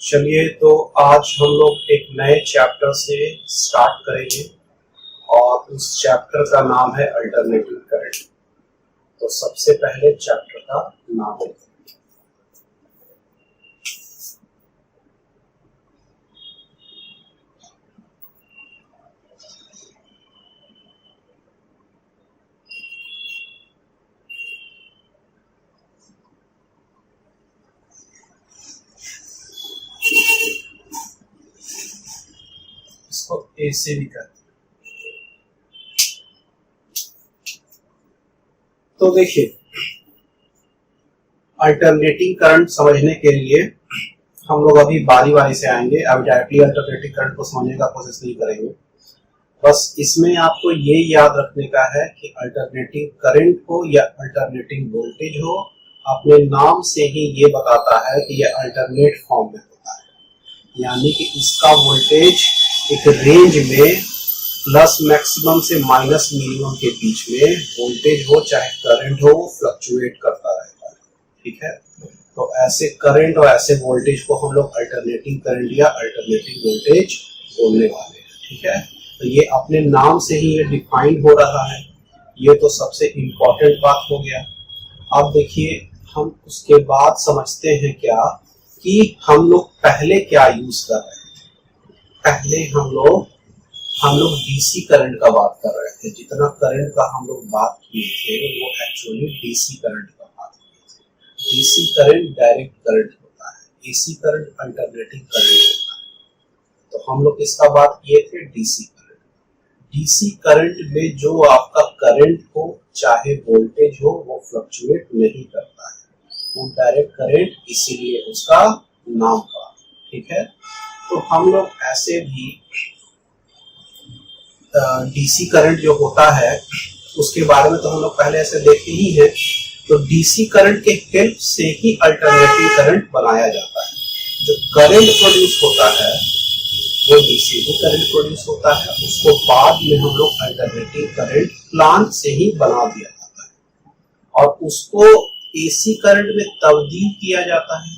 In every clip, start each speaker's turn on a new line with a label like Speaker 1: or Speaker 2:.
Speaker 1: चलिए तो आज हम लोग एक नए चैप्टर से स्टार्ट करेंगे और उस चैप्टर का नाम है अल्टरनेटिव करंट। तो सबसे पहले चैप्टर का नाम है इसको ए से भी कहते हैं। तो देखिए, अल्टरनेटिंग करंट समझने के लिए हम लोग अभी बारी बारी से आएंगे। अभी डायरेक्टली अल्टरनेटिंग करंट को समझने का कोशिश नहीं करेंगे। बस इसमें आपको ये याद रखने का है कि अल्टरनेटिंग करंट हो या अल्टरनेटिंग वोल्टेज हो, अपने नाम से ही ये बताता है कि ये अल्टरनेट फॉर्म में होता है, यानी कि इसका वोल्टेज एक रेंज में प्लस मैक्सिमम से माइनस मिनिमम के बीच में वोल्टेज हो चाहे करंट हो, वो फ्लक्चुएट करता रहता है। ठीक है, तो ऐसे करंट और ऐसे वोल्टेज को हम लोग अल्टरनेटिंग करंट या अल्टरनेटिंग वोल्टेज बोलने वाले हैं। ठीक है, तो ये अपने नाम से ही ये डिफाइन हो रहा है। ये तो सबसे इम्पोर्टेंट बात हो गया। अब देखिए, हम उसके बाद समझते हैं क्या कि हम लोग पहले क्या यूज कर रहे हैं। पहले हम लोग डीसी करंट का बात कर रहे थे। जितना करंट का हम लोग बात किए थे वो एक्चुअली डीसी करंट का बात किए थे। डीसी करंट डायरेक्ट करंट होता है, एसी करंट अल्टरनेटिंग करंट होता है। तो हम लोग इसका बात किए थे डीसी करंट। डीसी करंट में जो आपका करंट हो चाहे वोल्टेज हो, वो फ्लक्चुएट नहीं करता है, वो डायरेक्ट करंट, इसीलिए उसका नाम पड़ा। ठीक है, तो हम लोग ऐसे भी डीसी करंट जो होता है उसके बारे में तो हम लोग पहले ऐसे देखते ही हैं। तो डीसी करंट के हेल्प से ही अल्टरनेटिव करंट बनाया जाता है। जो करंट प्रोड्यूस होता है वो डीसी में करंट प्रोड्यूस होता है, उसको बाद में हम लोग अल्टरनेटिव करंट प्लांट से ही बना दिया जाता है और उसको एसी करंट में तब्दील किया जाता है।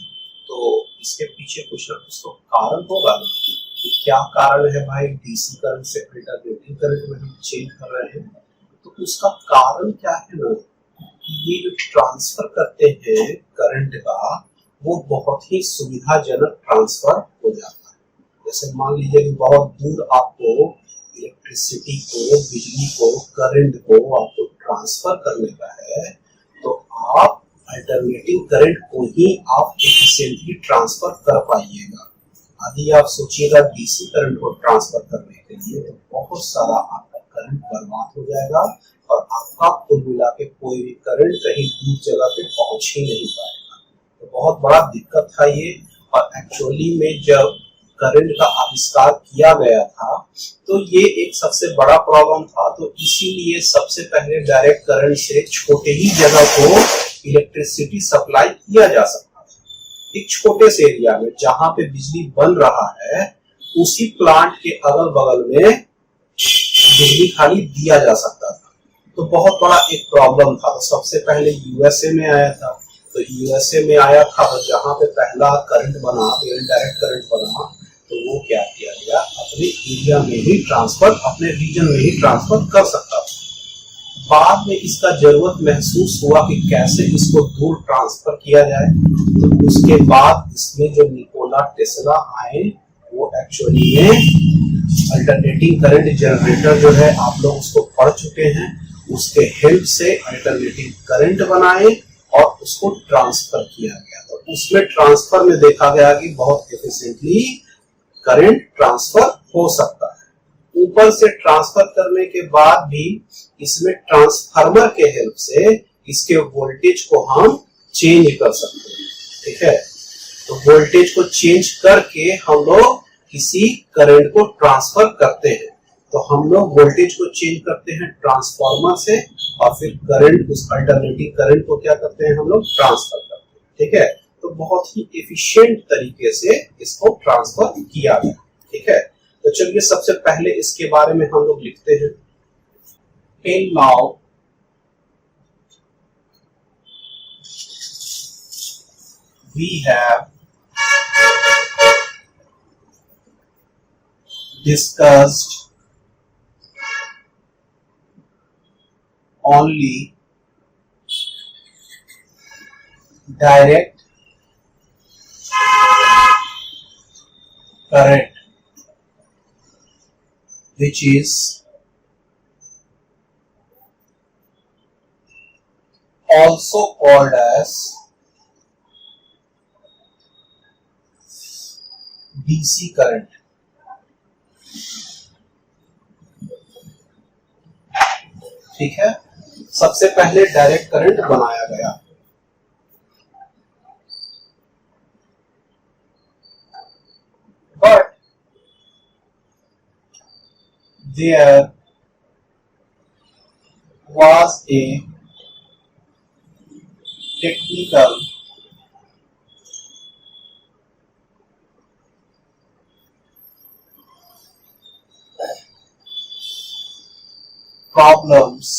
Speaker 1: तो इसके पीछे कुछ ना कुछ तो कारण होगा। क्या कारण है भाई, डीसी करंट से अल्टरनेटिव करंट में हम चेंज कर रहे हैं? तो उसका कारण क्या है ना, ये जो ट्रांसफर करते हैं करंट का, वो बहुत ही सुविधाजनक ट्रांसफर हो जाता है। जैसे मान लीजिए कि बहुत दूर आपको इलेक्ट्रिसिटी को, बिजली को, करंट को आपको ट्रांसफर करने का है, तो आप अल्टरनेटिव करंट को ही आप एफिशिएंटली ट्रांसफर कर पाइएगा। यदि आप सोचिएगा डीसी करंट को ट्रांसफर करने के लिए, तो बहुत सारा आपका करंट बर्बाद हो जाएगा और आपका कुल मिला के कोई भी करंट कहीं दूर जगह पे पहुंच ही नहीं पाएगा। तो बहुत बड़ा दिक्कत था ये। और एक्चुअली में जब करंट का आविष्कार किया गया था तो ये एक सबसे बड़ा प्रॉब्लम था। तो इसीलिए सबसे पहले डायरेक्ट करंट से छोटे ही जगह को इलेक्ट्रिसिटी सप्लाई किया जा सकता। एक छोटे से एरिया में जहां पे बिजली बन रहा है, उसी प्लांट के अगल बगल में बिजली खाली दिया जा सकता था। तो बहुत बड़ा एक प्रॉब्लम था। तो सबसे पहले यूएसए में आया था। तो यूएसए में आया था, तो जहां पे पहला करंट बना, डायरेक्ट करंट बना, तो वो क्या किया गया, अपने एरिया में ही ट्रांसफर, अपने रीजन में ही ट्रांसफर कर सकता था। बाद में इसका जरूरत महसूस हुआ कि कैसे इसको दूर ट्रांसफर किया जाए। तो उसके बाद इसमें जो निकोला टेस्ला आए, वो एक्चुअली में अल्टरनेटिंग करंट जनरेटर जो है, आप लोग उसको पढ़ चुके हैं, उसके हेल्प से अल्टरनेटिव करंट बनाए और उसको ट्रांसफर किया गया। तो उसमें ट्रांसफर में देखा गया कि बहुत एफिशिएंटली करंट ट्रांसफर हो सकता है। ऊपर से ट्रांसफर करने के बाद भी इसमें ट्रांसफार्मर के हेल्प से इसके वोल्टेज को हम चेंज कर सकते हैं। ठीक है, तो वोल्टेज को चेंज करके हम लोग किसी करंट को ट्रांसफर करते हैं। तो हम लोग वोल्टेज को चेंज करते हैं ट्रांसफार्मर से और फिर करंट, उस अल्टरनेटिव करंट को क्या करते हैं, हम लोग ट्रांसफर करते हैं। ठीक है, तो बहुत ही एफिशिएंट तरीके से इसको ट्रांसफर किया गया। ठीक है, तो चलिए सबसे पहले इसके बारे में हम लोग लिखते हैं। Till now we have discussed only direct current, which is also called as DC current. ठीक है, सबसे पहले डायरेक्ट करंट बनाया गया। But there was a technical problems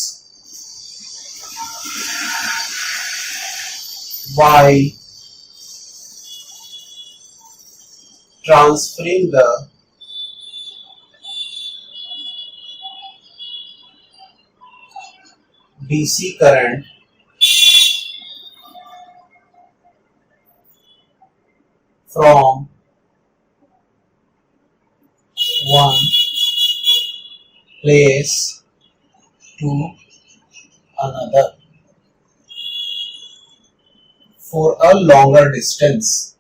Speaker 1: by transferring the DC current from one place to another for a longer distance।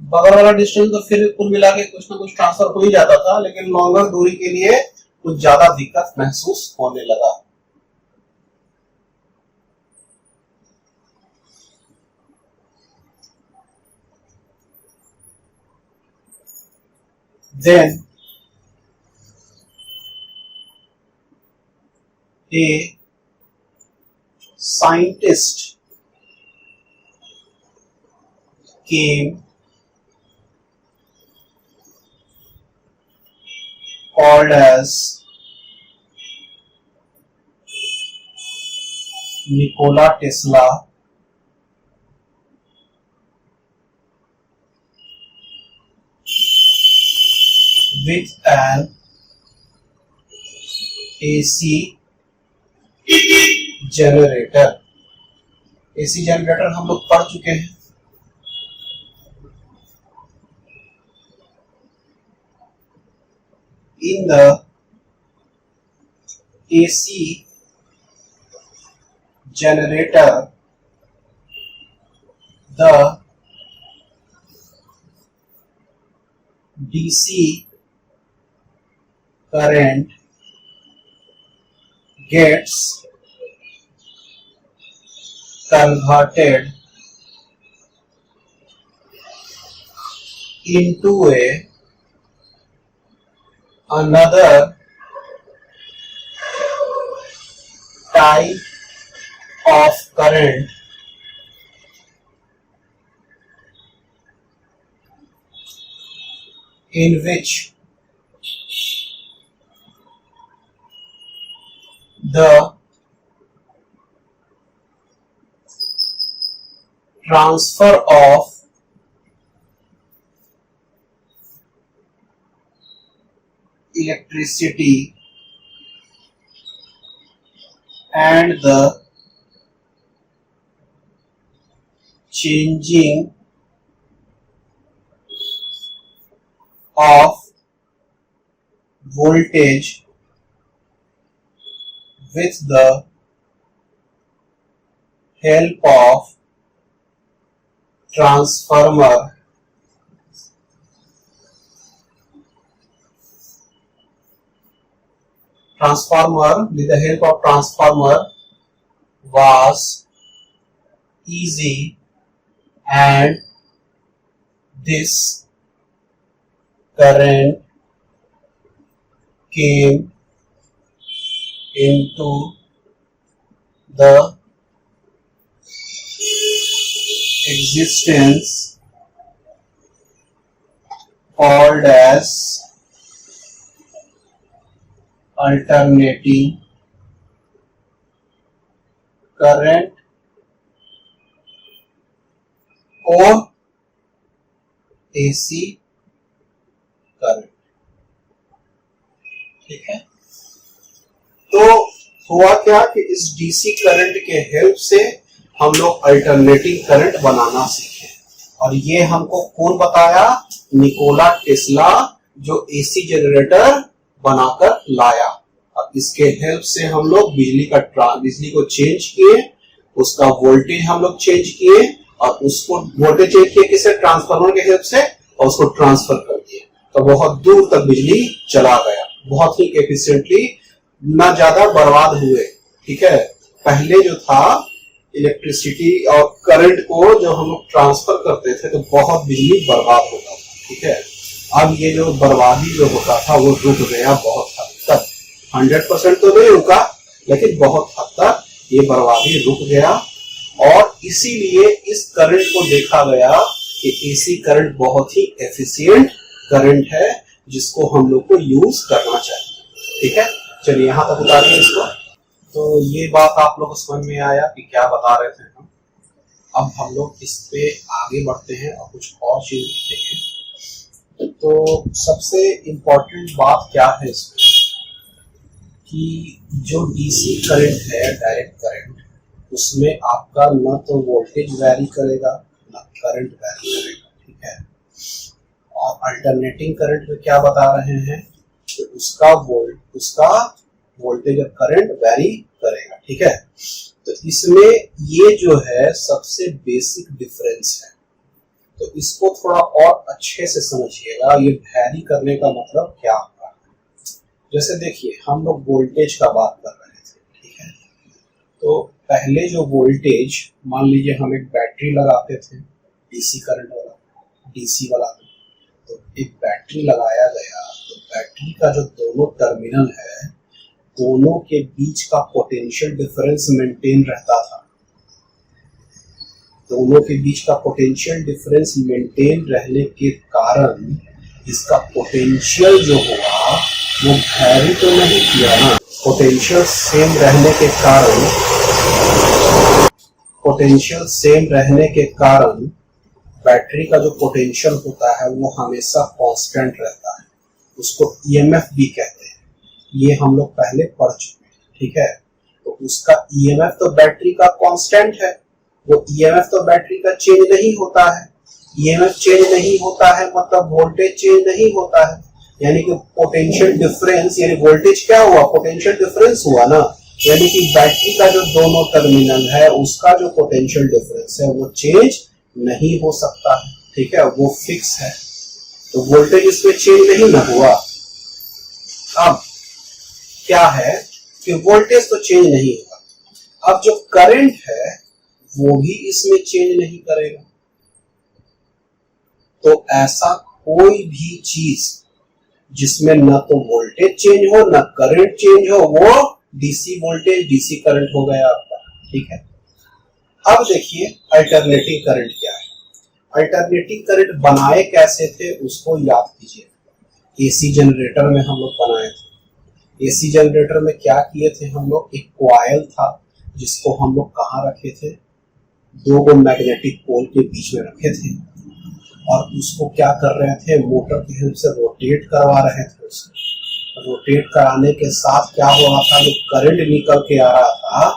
Speaker 1: बगल वाला distance तो फिर कुल मिला के कुछ ना कुछ ट्रांसफर हो ही जाता था, लेकिन लॉन्गर दूरी के लिए कुछ ज्यादा दिक्कत महसूस होने लगा। Then a scientist came called as Nikola Tesla with an AC generator। AC generator हम लोग पढ़ चुके हैं। In the AC generator, the DC current gets converted into another type of current in which the transfer of electricity and the changing of voltage with the help of transformer with the help of transformer was easy, and this current came into the existence called as alternating current or AC हुआ क्या कि इस DC current के help से हम लोग alternating current बनाना सीखे, और ये हमको कौन बताया? निकोला टेस्ला, जो एसी जनरेटर बनाकर लाया। अब इसके हेल्प से हम लोग बिजली को चेंज किए, उसका वोल्टेज हम लोग चेंज किए, और उसको वोल्टेज चेंज किए किसे? ट्रांसफार्मर के हेल्प से, और उसको ट्रांसफर कर दिए, तो बहुत दूर तक बिजली चला गया, बहुत ही एफिशिएंटली, ना ज्यादा बर्बाद हुए। ठीक है, पहले जो था इलेक्ट्रिसिटी और करंट को जब हम लोग ट्रांसफर करते थे तो बहुत बिजली बर्बाद होता था। ठीक है, अब ये जो बर्बादी जो होता था वो रुक गया बहुत हद तक, 100% तो नहीं रुका, लेकिन बहुत हद तक ये बर्बादी रुक गया। और इसीलिए इस करंट को देखा गया कि एसी करंट बहुत ही एफिशिएंट करंट है, जिसको हम लोग को यूज करना चाहिए। ठीक है, चलिए यहां तक उतारिए इसको। तो ये बात आप लोग को समझ में आया कि क्या बता रहे थे हम। अब हम लोग इस पे आगे बढ़ते हैं और कुछ और चीज देखते हैं। तो सबसे इम्पोर्टेंट बात क्या है इसमें कि जो डीसी करंट है, डायरेक्ट करंट, उसमें आपका न तो वोल्टेज वैरी करेगा न करंट वैरी करेगा। ठीक है, और अल्टरनेटिंग करंट में क्या बता रहे हैं कि उसका वोल्टेज और करंट वैरी करेगा। ठीक है, तो इसमें ये जो है सबसे बेसिक डिफरेंस है, तो इसको थोड़ा और अच्छे से समझिएगा। ये वैरी करने का मतलब क्या होता है? जैसे देखिए, हम लोग वोल्टेज का बात कर रहे थे। ठीक है, तो पहले जो वोल्टेज, मान लीजिए हम एक बैटरी लगाते थे, डीसी करंट वाला, डीसी वाला, तो एक बैटरी लगाया गया, तो बैटरी का जो दोनों टर्मिनल है, दोनों के बीच का पोटेंशियल डिफरेंस मेंटेन रहता था। दोनों के बीच का पोटेंशियल डिफरेंस मेंटेन रहने के कारण इसका पोटेंशियल जो हुआ वो वैरी तो नहीं किया ना। पोटेंशियल सेम रहने के कारण बैटरी का जो पोटेंशियल होता है वो हमेशा कांस्टेंट रहता है, उसको ईएमएफ भी कहते हैं। ये हम लोग पहले पढ़ चुके हैं। ठीक है, तो उसका ईएमएफ तो बैटरी का कांस्टेंट है, वो ईएमएफ तो बैटरी का चेंज नहीं होता है। ईएमएफ चेंज नहीं होता है मतलब वोल्टेज चेंज नहीं होता है, यानी कि पोटेंशियल डिफरेंस, यानी वोल्टेज क्या हुआ? पोटेंशियल डिफरेंस हुआ ना, यानी कि बैटरी का जो दोनों टर्मिनल है उसका जो पोटेंशियल डिफरेंस है वो चेंज नहीं हो सकता है। ठीक है, वो फिक्स है, तो वोल्टेज इसमें चेंज नहीं ना हुआ। अब क्या है कि वोल्टेज तो चेंज नहीं हुआ, अब जो करंट है वो भी इसमें चेंज नहीं करेगा। तो ऐसा कोई भी चीज जिसमें न तो वोल्टेज चेंज हो न करंट चेंज हो, वो डीसी वोल्टेज डीसी करंट हो गया आपका। ठीक है, अब देखिए अल्टरनेटिंग करंट क्या है। अल्टरनेटिंग करंट बनाए कैसे थे उसको याद कीजिए। एसी जनरेटर में हम लोग बनाए थे। एसी जनरेटर में क्या किए थे हम लोग? एक कॉइल था जिसको हम लोग कहाँ रखे थे? दो मैग्नेटिक पोल के बीच में रखे थे, और उसको क्या कर रहे थे? मोटर की हेल्प से रोटेट करवा रहे थे। उसको रोटेट कराने के साथ क्या हो रहा था? जो करंट निकल के आ रहा था,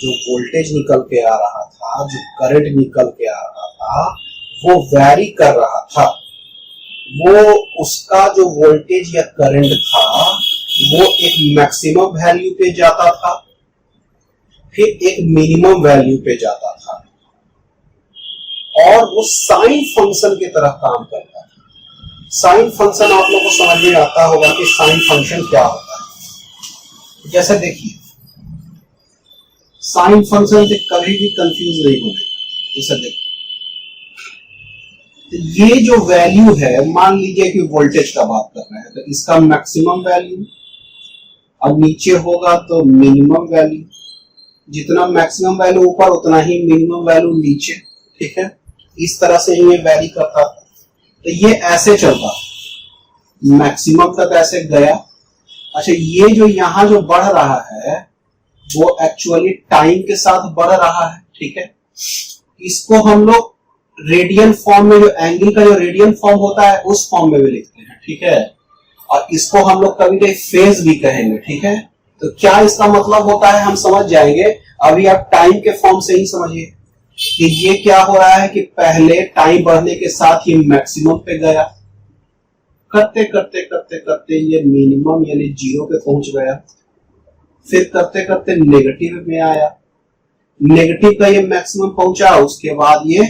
Speaker 1: जो वोल्टेज निकल के आ रहा था, जो करंट निकल के आ रहा था, वो वैरी कर रहा था। वो उसका जो वोल्टेज या करंट था वो एक मैक्सिमम वैल्यू पे जाता था, फिर एक मिनिमम वैल्यू पे जाता था, और वो साइन फंक्शन की तरह काम करता था। साइन फंक्शन आप लोगों को समझ में आता होगा कि साइन फंक्शन क्या होता है। जैसे देखिए, साइन फंक्शन से कभी भी कंफ्यूज नहीं होने। जैसे देखिए, ये जो वैल्यू है, मान लीजिए कि वोल्टेज का बात कर रहे हैं, तो इसका मैक्सिमम वैल्यू, अब नीचे होगा तो मिनिमम वैल्यू, जितना मैक्सिमम वैल्यू ऊपर उतना ही मिनिमम वैल्यू नीचे। ठीक है, इस तरह से ये वैरी करता था। तो ये ऐसे चलता, मैक्सिमम तक ऐसे गया। अच्छा, ये जो यहाँ जो बढ़ रहा है वो एक्चुअली टाइम के साथ बढ़ रहा है। ठीक है, इसको हम लोग रेडियन फॉर्म में, जो एंगल का जो रेडियन फॉर्म होता है उस फॉर्म में भी लिखते हैं। ठीक है, और इसको हम लोग कभी कभी फेज भी कहेंगे, ठीक है। तो क्या इसका मतलब होता है हम समझ जाएंगे। अभी आप टाइम के फॉर्म से ही समझिए कि ये क्या हो रहा है कि पहले टाइम बढ़ने के साथ ही मैक्सिमम पे गया, करते करते करते करते ये मिनिमम यानी जीरो पे पहुंच गया, फिर करते करते नेगेटिव में आया, नेगेटिव का ये मैक्सिमम पहुंचा, उसके बाद ये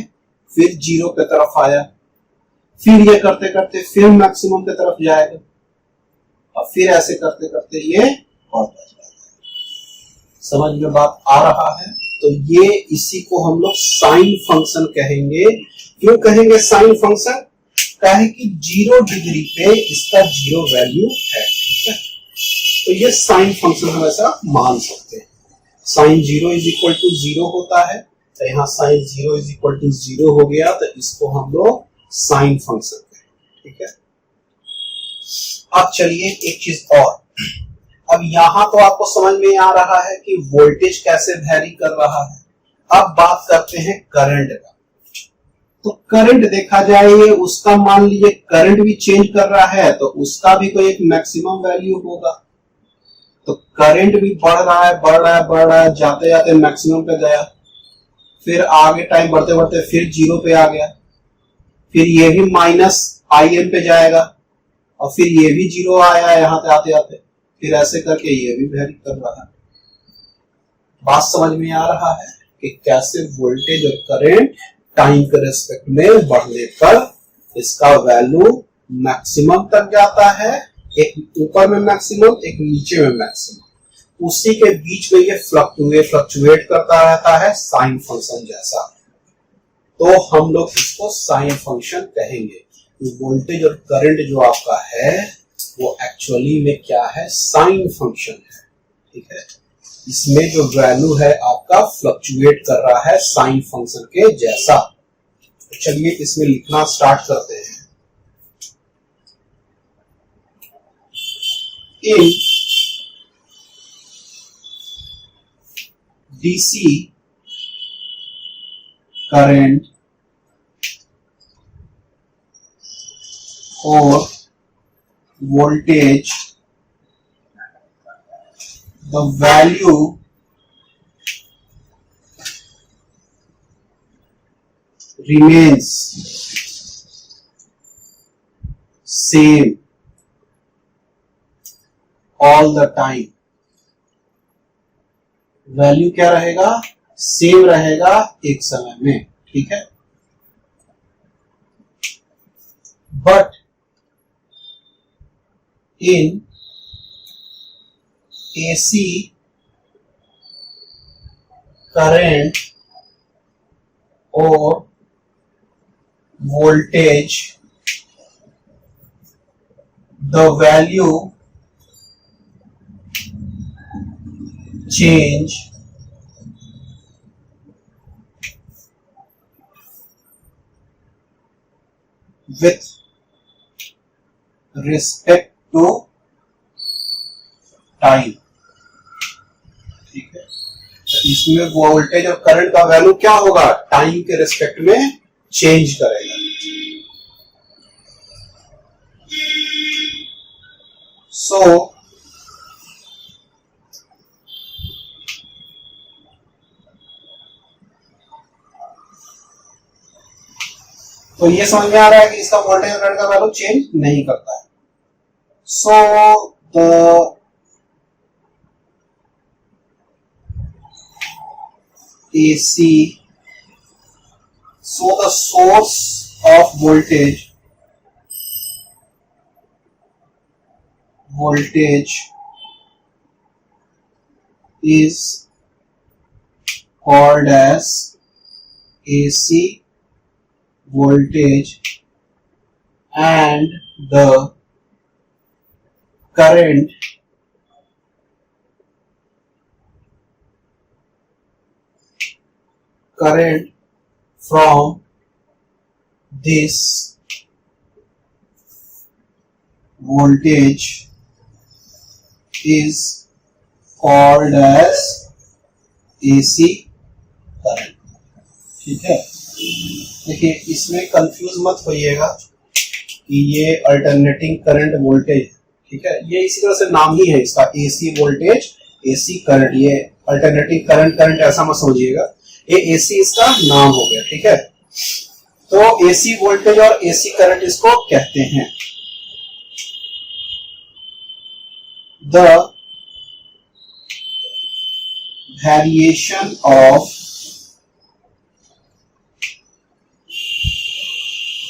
Speaker 1: फिर जीरो पे तरफ आया, फिर ये करते करते फिर मैक्सिमम पे तरफ जाएगा, और फिर ऐसे करते करते ये बढ़ता जाएगा। समझ में बात आ रहा है। तो ये इसी को हम लोग साइन फंक्शन कहेंगे। क्यों कहेंगे साइन फंक्शन? कहे कि 0 डिग्री पे इसका 0 वैल्यू है, ठीक है। तो ये साइन फंक्शन हम ऐसा मान सकते हैं। साइन 0 इज इक्वल टू 0 होता है, तो यहाँ साइन 0 इज इक्वल टू 0 हो गया, तो इसको हम लोग साइन फंक्शन कहेंगे, ठीक है। अब चलिए एक चीज और, अब यहां तो आपको समझ में आ रहा है कि वोल्टेज कैसे वैरी कर रहा है। अब बात करते हैं करंट का। तो करंट देखा जाए, ये उसका मान लीजिए करंट भी चेंज कर रहा है, तो उसका भी कोई एक मैक्सिमम वैल्यू होगा। तो करंट भी बढ़ रहा है बढ़ रहा है बढ़ रहा है, जाते जाते मैक्सिमम पे गया, फिर आगे टाइम बढ़ते बढ़ते फिर 0 पे आ गया, फिर ये भी माइनस IM पे जाएगा, और फिर ये भी 0 आया यहां पे आते आते, फिर ऐसे करके ये भी वेरी कर रहा है। बात समझ में आ रहा है कि कैसे वोल्टेज और करंट टाइम के रेस्पेक्ट में बढ़ने पर इसका वैल्यू मैक्सिमम तक जाता है, एक ऊपर में मैक्सिमम एक नीचे में मैक्सिमम, उसी के बीच में ये फ्लक्चुएट करता रहता है साइन फंक्शन जैसा। तो हम लोग इसको साइन फंक्शन कहेंगे। वोल्टेज और करंट जो आपका है वो एक्चुअली में क्या है, साइन फंक्शन है, ठीक है। इसमें जो वैल्यू है आपका फ्लक्चुएट कर रहा है साइन फंक्शन के जैसा। तो चलिए इसमें लिखना स्टार्ट करते हैं। इन DC करंट और voltage, the value remains same all the time। Value क्या रहेगा, सेम रहेगा एक समय में, ठीक है। But in AC current or voltage, the value change with respect to time, ठीक है। तो इसमें वोल्टेज और करंट का वैल्यू क्या होगा, टाइम के रिस्पेक्ट में चेंज करेगा। सो तो ये समझ में आ रहा है कि इसका वोल्टेज और करंट का वैल्यू चेंज नहीं करता है। So the AC, so the source of voltage is called as AC voltage, and the current from this voltage is called as AC current, ठीक है। देखिए इसमें कंफ्यूज मत होइएगा कि ये अल्टरनेटिंग करंट वोल्टेज, ठीक है, ये इसी तरह से नाम ही है इसका, एसी वोल्टेज एसी करंट। ये अल्टरनेटिंग करंट करंट ऐसा मत समझिएगा, ये एसी इसका नाम हो गया। ठीक है, तो एसी वोल्टेज और एसी करंट इसको कहते हैं। The variation of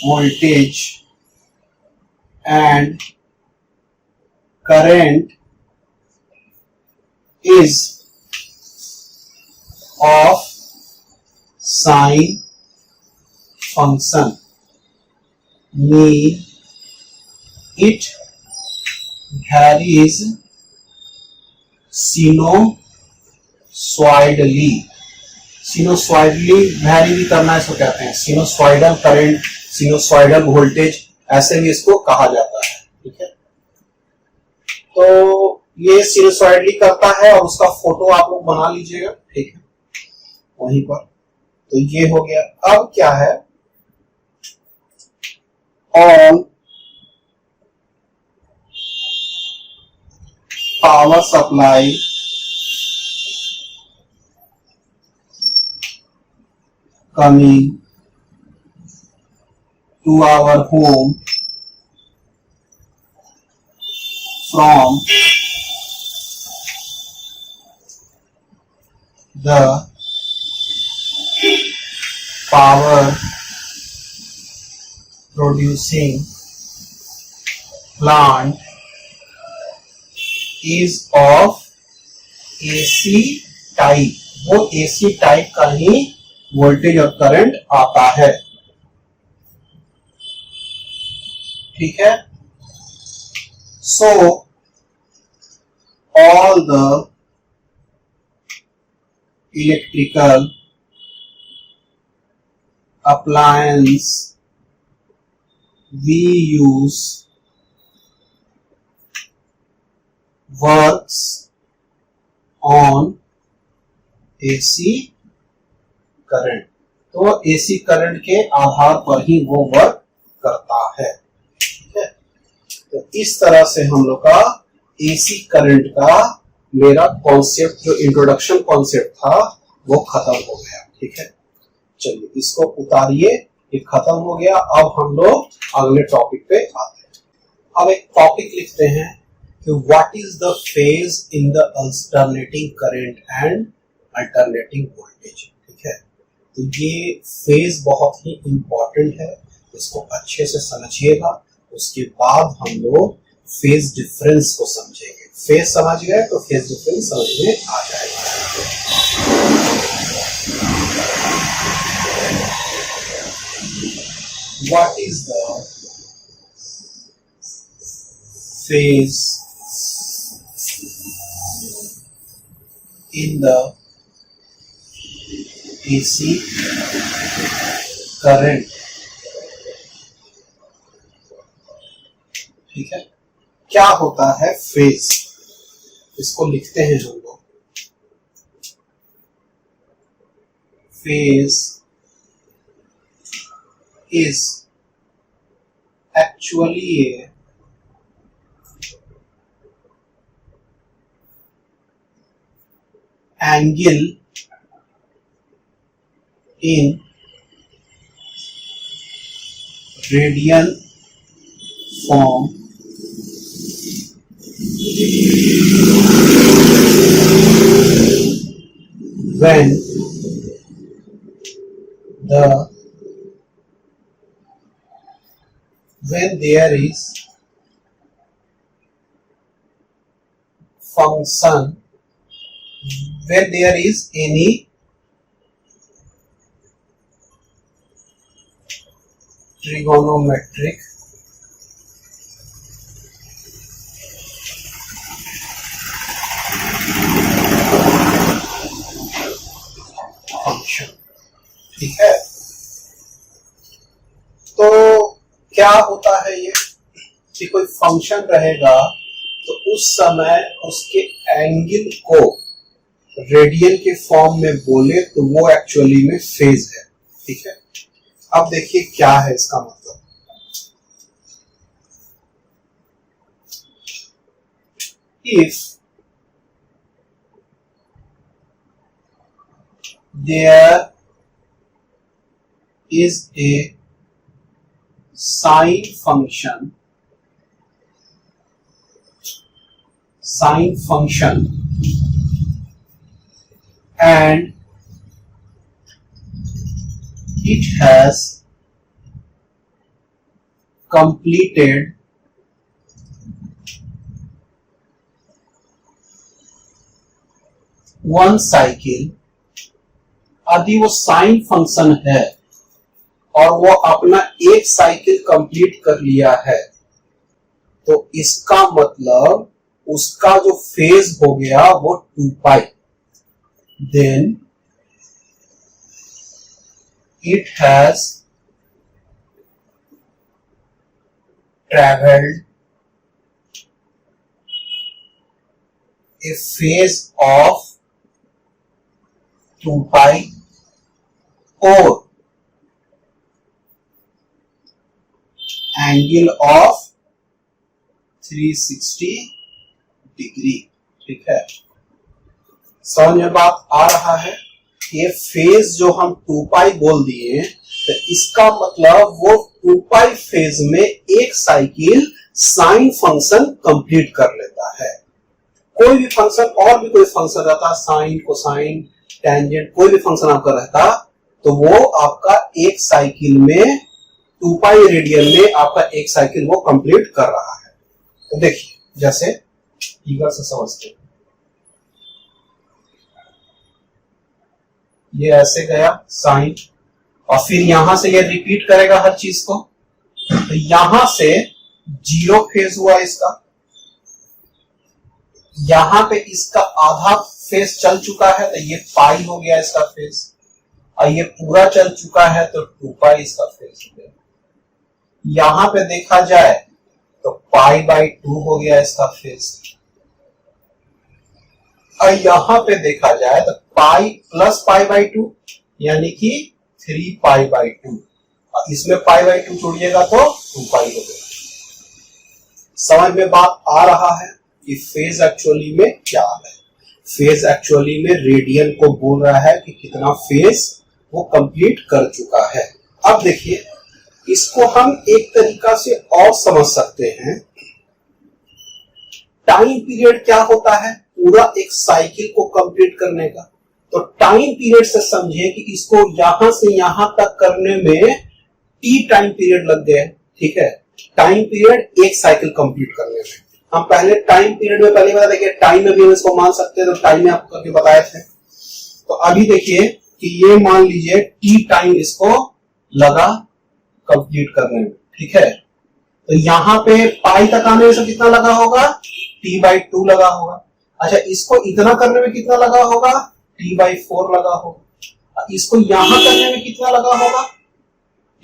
Speaker 1: voltage and current is of sine function, mean it varies sinusoidally। Sinusoidally vary भी करना इसको कहते हैं, सिनोसॉइडल करंट, सिनोसॉइडल वोल्टेज, ऐसे भी इसको कहा जाता है। ठीक है, तो ये सिनोसॉइडली करता है और उसका फोटो आप लोग बना लीजिएगा। ठीक है, वहीं पर। तो ये हो गया। अब क्या है, all power supply coming to our home from the power producing plant is of AC type। वो AC टाइप का ही वोल्टेज और करंट आता है। ठीक है, so all the electrical appliance we use works on AC current. तो AC current के आधार पर ही वो वर्क करता है। ठीक है, तो इस तरह से हम लोग का एसी करंट का मेरा कॉन्सेप्ट, जो इंट्रोडक्शन कॉन्सेप्ट था, वो खत्म हो गया। ठीक है, चलिए इसको उतारिए, ये खत्म हो गया। अब हम लोग अगले टॉपिक पे आते हैं। अब एक टॉपिक लिखते हैं कि what is the phase in the alternating current and alternating voltage. ठीक है, तो ये फेज बहुत ही इंपॉर्टेंट है, इसको अच्छे से समझिएगा। उसके बाद हम लोग फेज डिफरेंस को समझेंगे। फेज समझ गए तो फेज डिफरेंस समझ में आ जाएगा। What is the phase in the AC current. ठीक है, क्या होता है फेज, इसको लिखते हैं हम लोग। Phase is actually A angle in radian form when there is function, when there is any trigonometric function. ठीक है, तो क्या होता है ये कि कोई फंक्शन रहेगा तो उस समय उसके एंगल को रेडियन के फॉर्म में बोले तो वो एक्चुअली में फेज है। ठीक है, अब देखिए क्या है इसका मतलब। if there is a sine function and it has completed one cycle, यदि वो साइन फंक्शन है और वो अपना एक साइकिल कंप्लीट कर लिया है, तो इसका मतलब उसका जो फेज हो गया वो 2 pi, then it has traveled a phase of 2 pi or angle of 360 degree. ठीक है, समझ में बात आ रहा है? ये फेज जो हम 2 पाई बोल दिए, तो इसका मतलब वो 2 पाई फेज में एक साइकिल साइन फंक्शन कंप्लीट कर लेता है। कोई भी फंक्शन, और भी कोई फंक्शन रहता, साइन, कोसाइन, टेंजेंट, कोई भी फंक्शन आपका रहता, तो वो आपका एक साइकिल में 2 पाई रेडियन में आपका एक साइकिल वो कंप्लीट कर रहा है। तो देखिए, जैसे फिगर से समझते हैं, ये ऐसे गया साइन, और फिर यहां से ये रिपीट करेगा हर चीज को, तो यहां से 0 फेज हुआ इसका, यहां पे इसका आधा फेज चल चुका है, तो ये पाई हो गया इसका फेज, और ये पूरा चल चुका है तो 2 पाई इसका फेज हो गया। यहां पे देखा जाए तो पाई बाई 2 हो गया इसका फेज, और यहां पे देखा जाए तो पाई प्लस पाई बाई 2 यानी कि 3 पाई बाई 2, और इसमें पाई बाई 2 जोड़िएगा तो 2 पाई हो गया। समझ में बात आ रहा है कि फेज एक्चुअली में क्या है? फेज एक्चुअली में रेडियन को बोल रहा है कि कितना फेज वो कंप्लीट कर चुका है। अब देखिए, इसको हम एक तरीका से और समझ सकते हैं। टाइम पीरियड क्या होता है पूरा एक साइकिल को कंप्लीट करने का? तो टाइम पीरियड से समझिए कि इसको यहां से यहां तक करने में टी टाइम पीरियड लग गए। ठीक है, टाइम पीरियड एक साइकिल कंप्लीट करने में। हम पहले टाइम पीरियड में पहले बता देखिए, टाइम में भी हम इसको मान सकते हैं, तो टाइम में आपको करके बताए थे। तो अभी देखिए कि ये मान लीजिए टी टाइम इसको लगा कंप्लीट करने में। ठीक है, तो यहां पे पाई तक आने में कितना लगा होगा? टी बाई 2 लगा होगा। अच्छा, इसको इतना करने में कितना लगा होगा? टी बाई 4 लगा होगा। इसको यहां करने में कितना लगा होगा?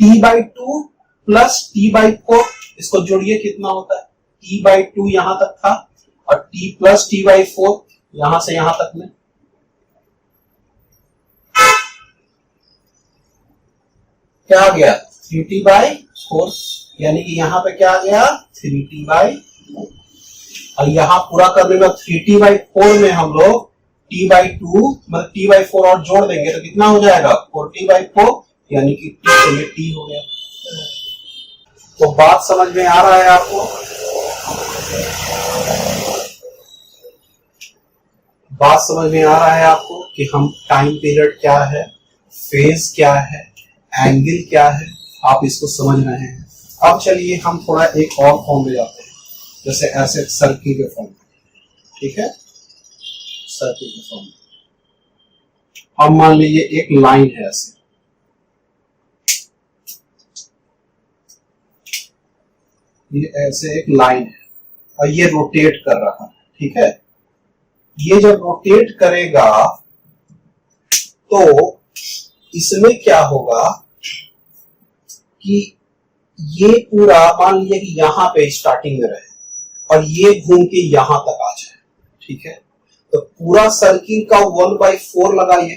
Speaker 1: T by 2 plus T by 4, इसको जोड़िए कितना होता है? टी बाई 2 यहां तक था, और टी प्लस टी बाई 4 यहां से यहां तक में, क्या आ गया? 3t बाई 4, यानी कि यहां पे क्या आ गया? 3t by 4। और यहां पूरा करने में 3t बाई 4 में हम लोग t बाई 2 मतलब t बाई 4 और जोड़ देंगे तो कितना हो जाएगा? 4t बाई 4, यानी कि t के लिए t हो गया। तो बात समझ में आ रहा है आपको? बात समझ में आ रहा है आपको कि हम टाइम पीरियड क्या है, फेज क्या है, एंगल क्या है, आप इसको समझ रहे हैं। अब चलिए हम थोड़ा एक और फॉर्म में जाते हैं, जैसे ऐसे सर्किल के फॉर्म। ठीक है, सर्किल के फॉर्म। अब मान लीजिए एक लाइन है ऐसे, ये ऐसे एक लाइन है और ये रोटेट कर रहा है। ठीक है, ये जब रोटेट करेगा तो इसमें क्या होगा कि ये पूरा मान लीजिए कि यहां पे स्टार्टिंग में रहे और ये घूम के यहां तक आ जाए। ठीक है, तो पूरा सर्किल का 1/4 लगाइए,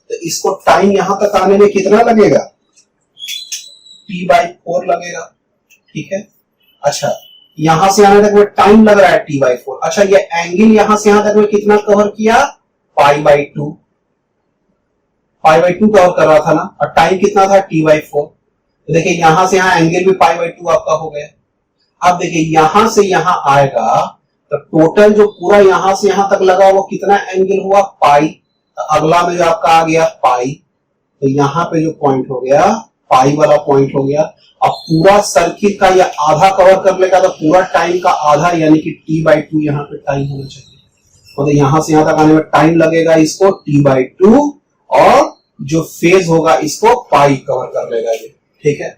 Speaker 1: तो इसको टाइम यहां तक आने में कितना लगेगा? t/4 लगेगा। ठीक है, अच्छा यहां से यहां तक में टाइम लग रहा है T/4। अच्छा, ये एंगल यहां से यहां तक में कितना कवर किया, π/2, π/2 कवर कर रहा था ना, और टाइम कितना था T/4। तो देखिए यहां से यहां एंगल भी π/2 आपका हो गया। अब देखिए यहां से यहां आएगा तो टोटल जो पूरा यहां से यहां तक लगा वो कितना एंगल हुआ, पाई। तो अगला में जो आपका आ गया पाई, तो यहां पे जो पॉइंट हो गया पाई वाला पॉइंट हो गया। अब पूरा सर्किल का ये आधा कवर कर लेगा तो पूरा टाइम का आधा यानी कि T/2 यहाँ पे टाइम होना चाहिए। तो यहां से यहां तक आने में टाइम लगेगा इसको T/2, और जो फेज होगा इसको पाई कवर कर लेगा ये, ठीक है।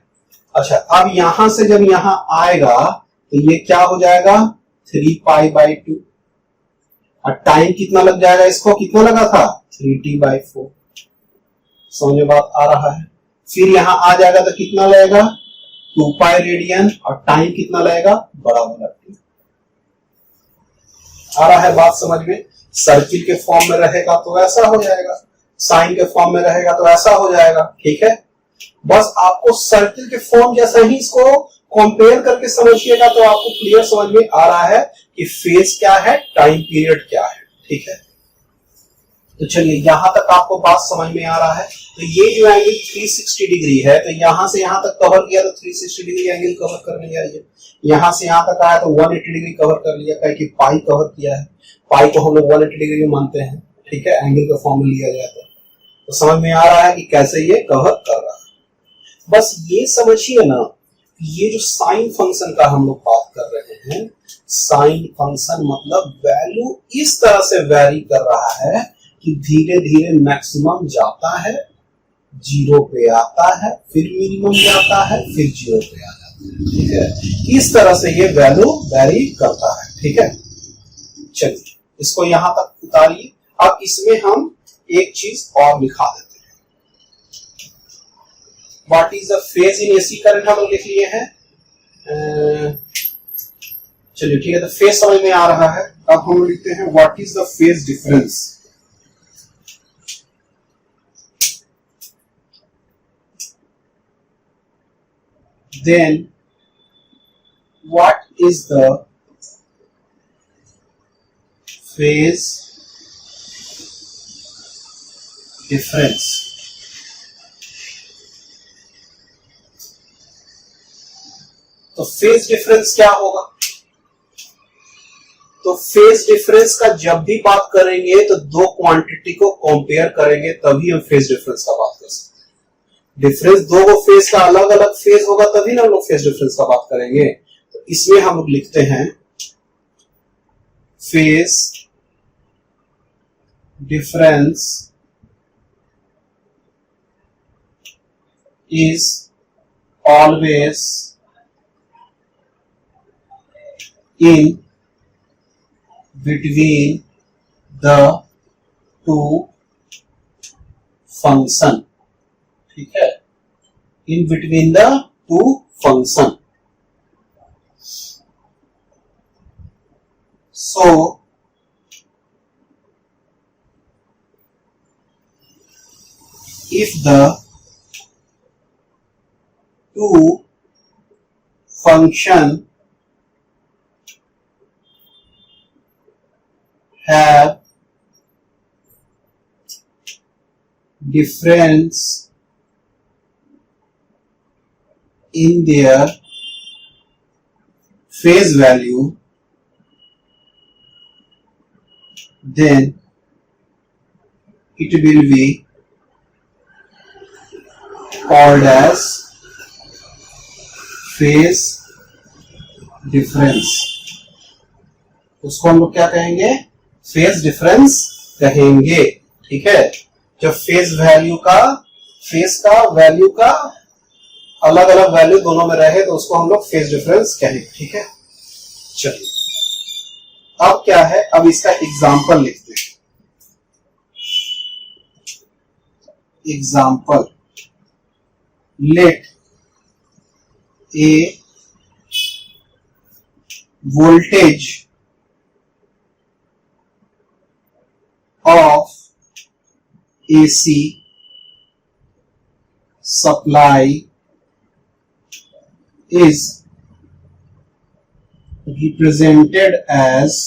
Speaker 1: अच्छा, अब यहां से जब यहां आएगा तो ये क्या हो जाएगा 3π/2, और टाइम कितना लग जाएगा, इसको कितना लगा था 3T/4। समझ में बात आ रहा है। फिर यहां आ जाएगा तो कितना लगेगा 2π रेडियन, और टाइम कितना लगेगा बड़ा वाला T। आ रहा है बात समझ में। सर्किल के फॉर्म में रहेगा तो ऐसा हो जाएगा, साइन के फॉर्म में रहेगा तो ऐसा हो जाएगा, ठीक है। बस आपको सर्किल के फॉर्म जैसा ही इसको कंपेयर करके समझिएगा तो आपको क्लियर समझ में आ रहा है कि फेज क्या है, टाइम पीरियड क्या है, ठीक है। तो चलिए यहां तक आपको बात समझ में आ रहा है। तो ये जो एंगल 360 डिग्री है, तो यहां से यहां तक कवर किया तो 360 डिग्री एंगल कवर कर लिया। ये यहां से यहां तक आया तो 180 डिग्री कवर कर लिया, कह कि पाई कवर किया है। पाई को हम लोग 180 डिग्री में मानते हैं, ठीक है, एंगल का फॉर्म में लिया जाता है। तो समझ में आ रहा है कि कैसे ये कवर कर रहा है। बस ये समझिए ना, ये जो साइन फंक्शन का हम लोग बात कर रहे हैं, साइन फंक्शन मतलब वैल्यू इस तरह से वैरी कर रहा है कि धीरे धीरे मैक्सिमम जाता है, जीरो पे आता है, फिर मिनिमम जाता है, फिर जीरो पे आ जाता है, ठीक है। इस तरह से ये वैल्यू वैरी करता है, ठीक है। चलिए इसको यहां तक उतारिए। अब इसमें हम एक चीज और लिखा देते हैं। What is the phase in AC current हम लोग लिख लिए हैं। चलिए ठीक है, तो फेज समझ में आ रहा है। अब हम लिखते हैं what is the phase difference. Then what is the phase difference? तो फेज डिफरेंस क्या होगा? तो फेज डिफरेंस का जब भी बात करेंगे तो दो क्वांटिटी को कंपेयर करेंगे तभी हम फेज डिफरेंस का बात कर सकते हैं। डिफरेंस दो फेज का अलग अलग फेज होगा तभी ना हम लोग फेज डिफरेंस का बात करेंगे। तो इसमें हम लोग लिखते हैं phase difference is always in between the two function, ठीक है, in between the two function. So if the two function have difference in their phase value, then it will be called as phase difference। उसको हम लोग क्या कहेंगे, phase difference कहेंगे, ठीक है। जब फेज वैल्यू का वैल्यू का अलग अलग वैल्यू दोनों में रहे तो उसको हम लोग फेज डिफरेंस कहेंगे, ठीक है। चलिए अब क्या है, अब इसका एग्जाम्पल लिखते हैं। Example, let a voltage of AC supply is represented as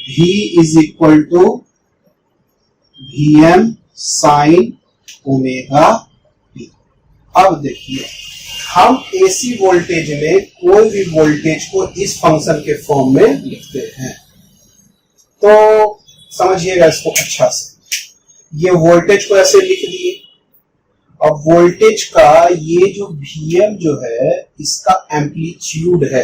Speaker 1: V is equal to Vm sin omega T. अब देखिए, हम एसी वोल्टेज में कोई भी वोल्टेज को इस फंक्शन के फॉर्म में लिखते हैं, तो समझिएगा इसको अच्छा से। ये वोल्टेज को ऐसे लिख दिए। अब वोल्टेज का ये जो Vm जो है इसका एम्पलीट्यूड है,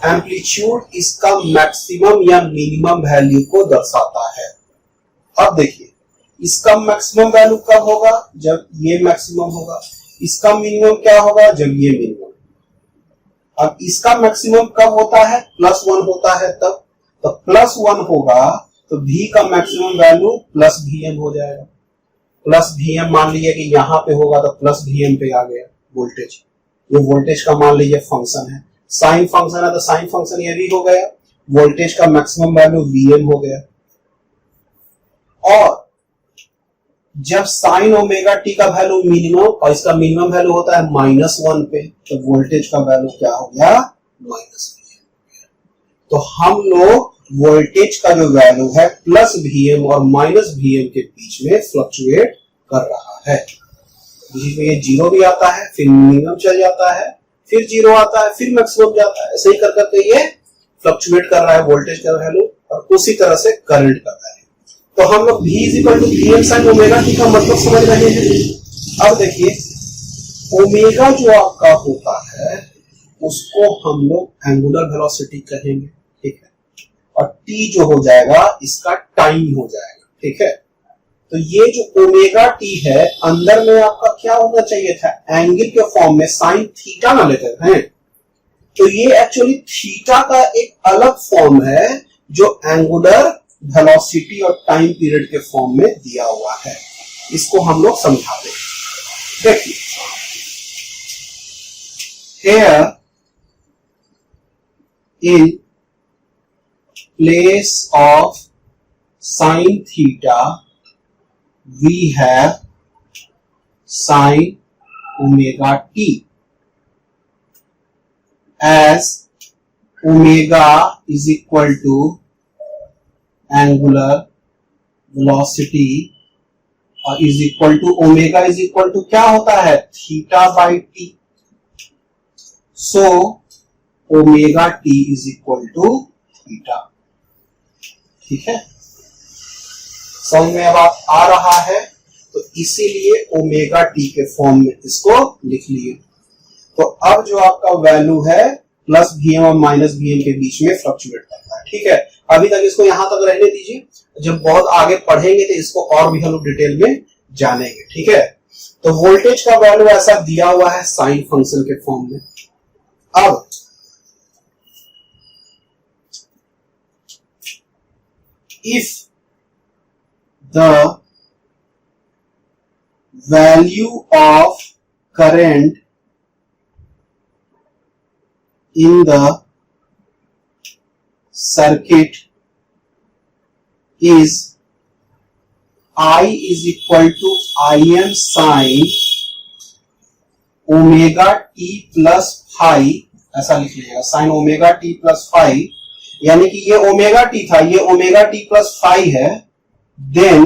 Speaker 1: एम्पलीट्यूड इसका मैक्सिमम या मिनिमम वैल्यू को दर्शाता है। अब देखिए, इसका मैक्सिमम वैल्यू कब होगा? जब ये मैक्सिमम होगा। इसका मिनिमम क्या होगा? जब ये मिनिमम। अब इसका मैक्सिमम कब होता है? +1 होता है तब। तो +1 होगा तो V का मैक्सिमम वैल्यू प्लस Vm हो जाएगा। प्लस Vm मान लीजिए कि यहां पे होगा तो प्लस Vm पे आ गया वोल्टेज। ये वोल्टेज का मान लीजिए फंक्शन है, साइन फंक्शन है तो साइन फंक्शन ये भी हो गया। वोल्टेज का मैक्सिमम वैल्यू Vm हो गया। और जब साइन ओमेगा टी का वैल्यू मिनिमम और इसका मिनिमम वैल्यू होता है -1 पे, तो वोल्टेज का वैल्यू क्या हो गया? -Vm। तो हम लोग वोल्टेज का जो वैल्यू है प्लस Vm और माइनस Vm के बीच में फ्लक्चुएट कर रहा है। बीच में ये 0 भी आता है, फिर मिनिमम चल जाता है, फिर 0 आता है, फिर मैक्सिमम जाता है। ऐसे ही कर करके ये फ्लक्चुएट कर रहा है वोल्टेज का वैल्यू, और उसी तरह से करंट का वैल्यू। तो हम लोग V equal to Vm sin omega t का मतलब समझ रहे हैं। अब देखिए, ओमेगा जो आपका होता है उसको हम लोग एंगुलर वेलोसिटी कहेंगे, ठीक है, और T जो हो जाएगा इसका टाइम हो जाएगा, ठीक है। तो ये जो ओमेगा टी है अंदर में आपका क्या होना चाहिए था? एंगल के फॉर्म में साइन थीटा ना लेते हैं। तो ये एक्चुअली थीटा का एक अलग फॉर्म है जो एंगुलर वेलोसिटी और टाइम पीरियड के फॉर्म में दिया हुआ है। इसको हम लोग समझाते हैं। देखिए, here in place of sin theta we have sin omega t, as omega is equal to angular velocity और is equal to omega is equal to क्या होता है? theta by t। so omega t is equal to theta, ठीक है। समझ में अब आ रहा है? तो इसीलिए ओमेगा टी के फॉर्म में इसको लिख लिए। तो अब जो आपका वैल्यू है प्लस Vm और माइनस Vm के बीच में फ्लक्चुएट करता है, ठीक है। अभी तक इसको यहां तक रहने दीजिए, जब बहुत आगे पढ़ेंगे तो इसको और भी हम लोग डिटेल में जानेंगे, ठीक है। तो वोल्टेज का वैल्यू ऐसा दिया हुआ है साइन फंक्शन के फॉर्म में। अब if the value of current in the circuit is I is equal to Im sin omega t plus phi, ऐसा लिख लीजिएगा, sin omega t plus phi, यानी कि ये ओमेगा टी था, ये ओमेगा टी प्लस फाई है, then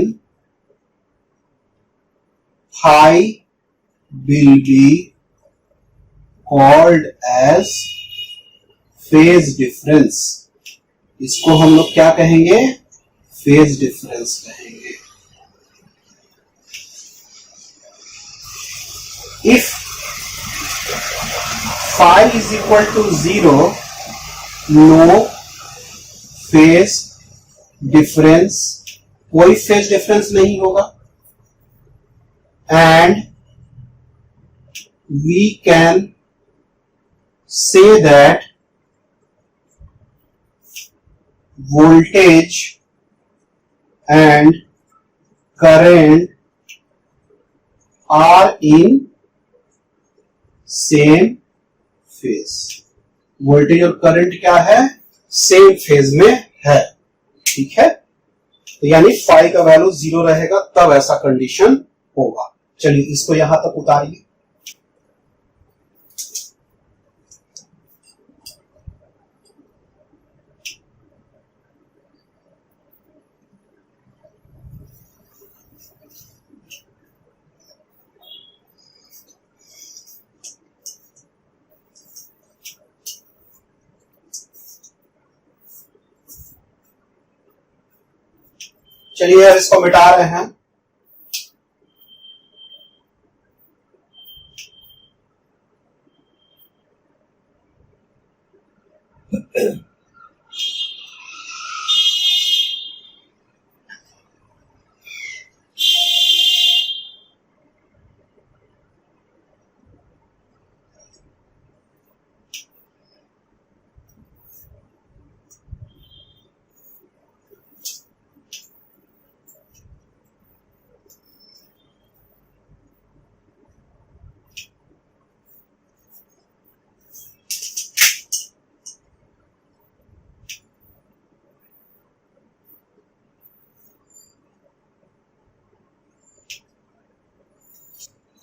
Speaker 1: phi will be called as phase difference। इसको हम लोग क्या कहेंगे? फेज डिफरेंस कहेंगे। If phi is equal to 0, no phase difference, कोई फेज डिफरेंस नहीं होगा, and we can say that voltage and current are in same phase. Voltage और करंट क्या है? सेम फेज में है, ठीक है। तो यानी फाई का वैल्यू 0 रहेगा तब ऐसा कंडीशन होगा। चलिए इसको यहां तक उतारिए। चलिए अब इसको मिटा रहे हैं।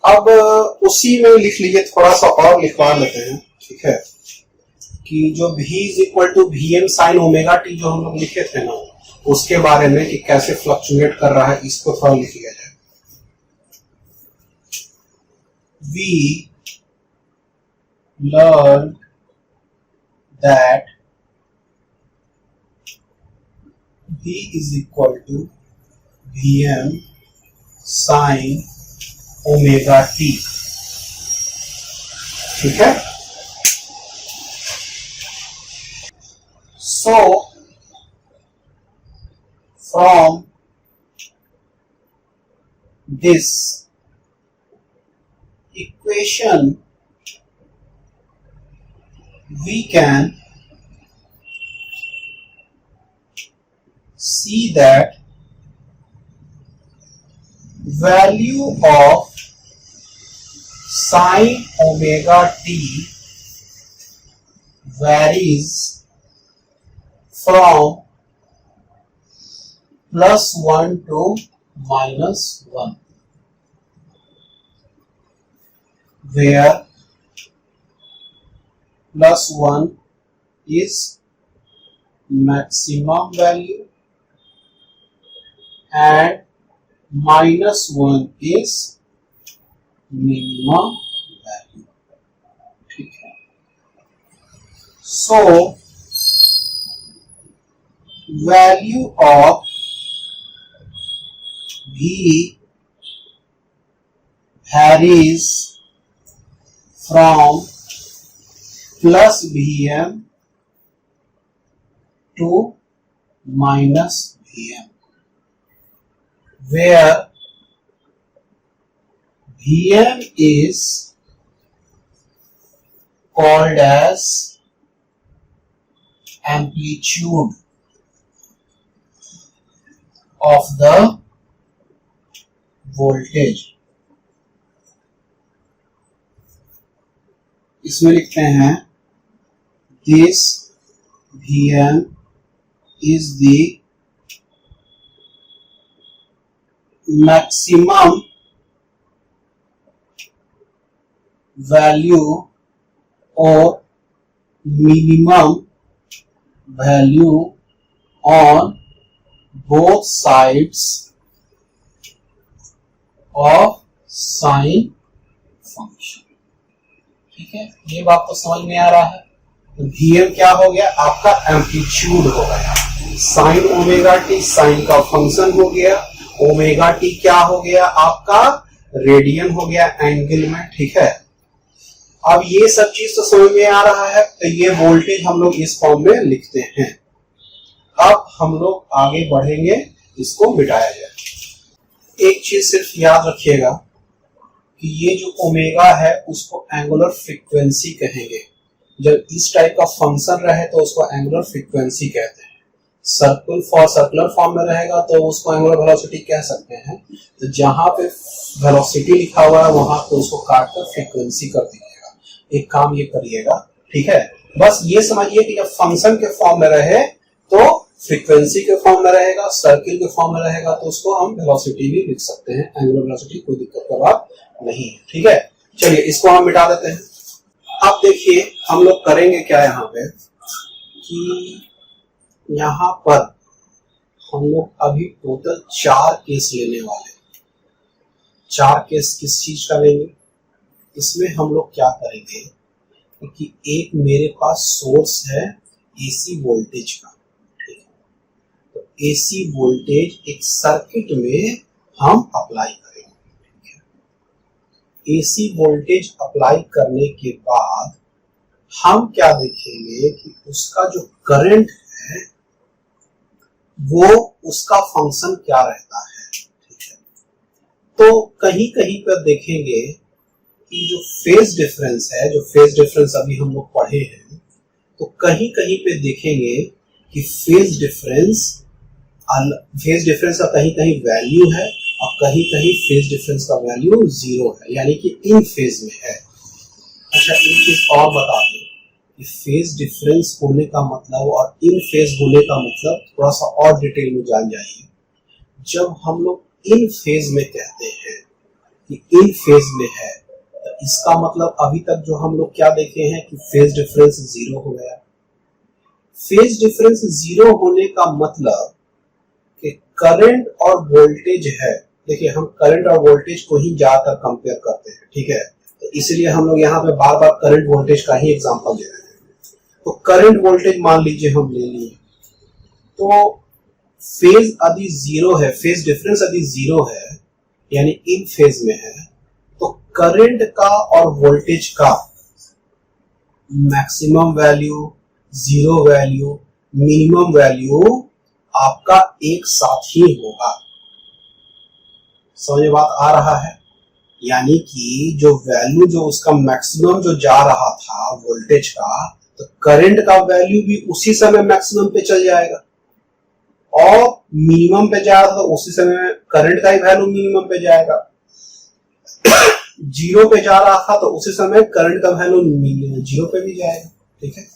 Speaker 1: अब उसी में लिख लीजिए, थोड़ा सा और लिखवा लेते हैं, ठीक है, कि जो v is equal to V M sine omega t जो हम लोग लिखे थे ना, उसके बारे में कि कैसे फ्लक्चुएट कर रहा है, इसको थोड़ा लिख लिया जाए। We learn that v is equal to V M sine omega t, ठीक है। So from this equation we can see that value of sin omega t varies from +1 to -1, where +1 is maximum value and -1 is minimum value, ठीक है। So value of v varies from plus Vm to minus Vm, where Vm is called as amplitude of the voltage। इसमें लिखते हैं this Vm is the maximum value or minimum value on both sides of sine function, ठीक है। ये बात तो समझ में आ रहा है। तो Vm क्या हो गया, आपका एम्पलीट्यूड हो गया। साइन ओमेगा टी साइन का फंक्शन हो गया, ओमेगा टी क्या हो गया, आपका रेडियन हो गया एंगल में, ठीक है। अब ये सब चीज तो समझ में आ रहा है। तो ये वोल्टेज हम लोग इस फॉर्म में लिखते हैं। अब हम लोग आगे बढ़ेंगे, इसको मिटाया जाए। एक चीज सिर्फ याद रखिएगा कि ये जो ओमेगा है उसको एंगुलर फ्रीक्वेंसी कहेंगे। जब इस टाइप का फंक्शन रहे तो उसको एंगुलर फ्रीक्वेंसी कहते हैं। सर्कुलर फॉर्म में रहेगा तो उसको एंगुलर वेलोसिटी कह सकते हैं। तो जहां पे वेलोसिटी लिखा हुआ है वहां पे उसको काट कर फ्रीक्वेंसी कर दीजिएगा। एक काम ये करिएगा, ठीक है। बस ये समझिए कि जब फंक्शन के फॉर्म में रहे तो फ्रीक्वेंसी के फॉर्म में रहेगा, सर्किल के फॉर्म में रहेगा तो उसको हम वेलोसिटी भी लिख सकते हैं, एंगुलर वेलोसिटी, कोई दिक्कत का बात नहीं है, ठीक है। चलिए इसको हम मिटा देते हैं। अब देखिए हम लोग करेंगे क्या यहाँ पे कि यहाँ पर हम लोग अभी टोटल 4 केस लेने वाले। 4 केस किस चीज का लेंगे, इसमें हम लोग क्या करेंगे कि एक मेरे पास सोर्स है एसी वोल्टेज का, ठीक है। तो एसी वोल्टेज एक सर्किट में हम अप्लाई करेंगे। एसी वोल्टेज अप्लाई करने के बाद हम क्या देखेंगे कि उसका जो करंट है वो उसका फंक्शन क्या रहता है। ठीक है, तो कहीं कहीं पर देखेंगे कि जो फेज डिफरेंस है, जो फेज डिफरेंस अभी हम लोग पढ़े हैं, तो कहीं कहीं पे देखेंगे कि फेज डिफरेंस का कहीं कहीं वैल्यू है और कहीं कहीं फेज डिफरेंस का वैल्यू 0 है, यानी कि इन फेज में है। अच्छा, एक चीज और बता दें कि फेज डिफरेंस होने का मतलब और इन फेज होने का मतलब थोड़ा सा और डिटेल में जान जाइए। जब हम लोग इन फेज में कहते हैं कि इन फेज में है, तो इसका मतलब अभी तक जो हम लोग क्या देखे हैं कि फेज डिफरेंस 0 हो गया। फेज डिफरेंस 0 होने का मतलब कि करंट और वोल्टेज है। देखिए, हम करंट और वोल्टेज को ही ज्यादातर कंपेयर करते हैं, ठीक है, तो इसलिए हम लोग यहाँ पे बार बार करंट वोल्टेज का ही एग्जांपल दे रहे हैं। तो करंट वोल्टेज मान लीजिए हम ले लिए, तो फेज यदि 0 है, फेज डिफरेंस यदि 0 है, यानी इन फेज में है, तो करंट का और वोल्टेज का maximum value, zero value, minimum value आपका एक साथ ही होगा। समझ में बात आ रहा है? यानी कि जो वैल्यू, जो उसका मैक्सिमम जो जा रहा था वोल्टेज का, तो करंट का वैल्यू भी उसी समय मैक्सिमम पे चल जाएगा, और मिनिमम पे जा रहा था तो उसी समय करंट का ही वैल्यू मिनिमम पे जाएगा। जीरो पे जा रहा था तो उसी समय करंट का वैल्यू जीरो पे भी जाएगा। ठीक है,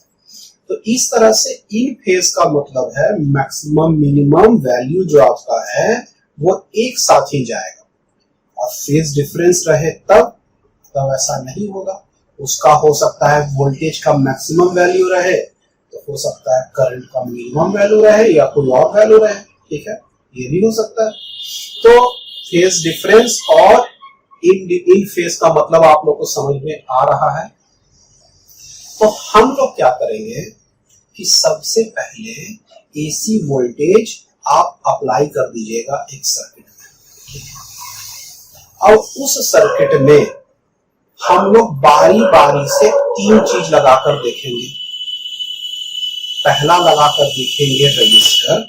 Speaker 1: तो इस तरह से इन फेज का मतलब है मैक्सिमम मिनिमम वैल्यू जो आपका है वो एक साथ ही जाएगा, और फेज डिफरेंस रहे तब ऐसा नहीं होगा। उसका हो सकता है वोल्टेज का मैक्सिमम वैल्यू रहे, तो हो सकता है करंट का मिनिमम वैल्यू रहे या कोई और वैल्यू रहे। ठीक है, ये भी हो सकता है। तो फेज डिफरेंस और इन फेज का मतलब आप लोग को समझ में आ रहा है। तो हम लोग क्या करेंगे कि सबसे पहले एसी वोल्टेज आप अप्लाई कर दीजिएगा एक सर्किट में। अब उस सर्किट में हम लोग बारी बारी से तीन चीज लगाकर देखेंगे। पहला लगाकर देखेंगे रजिस्टर,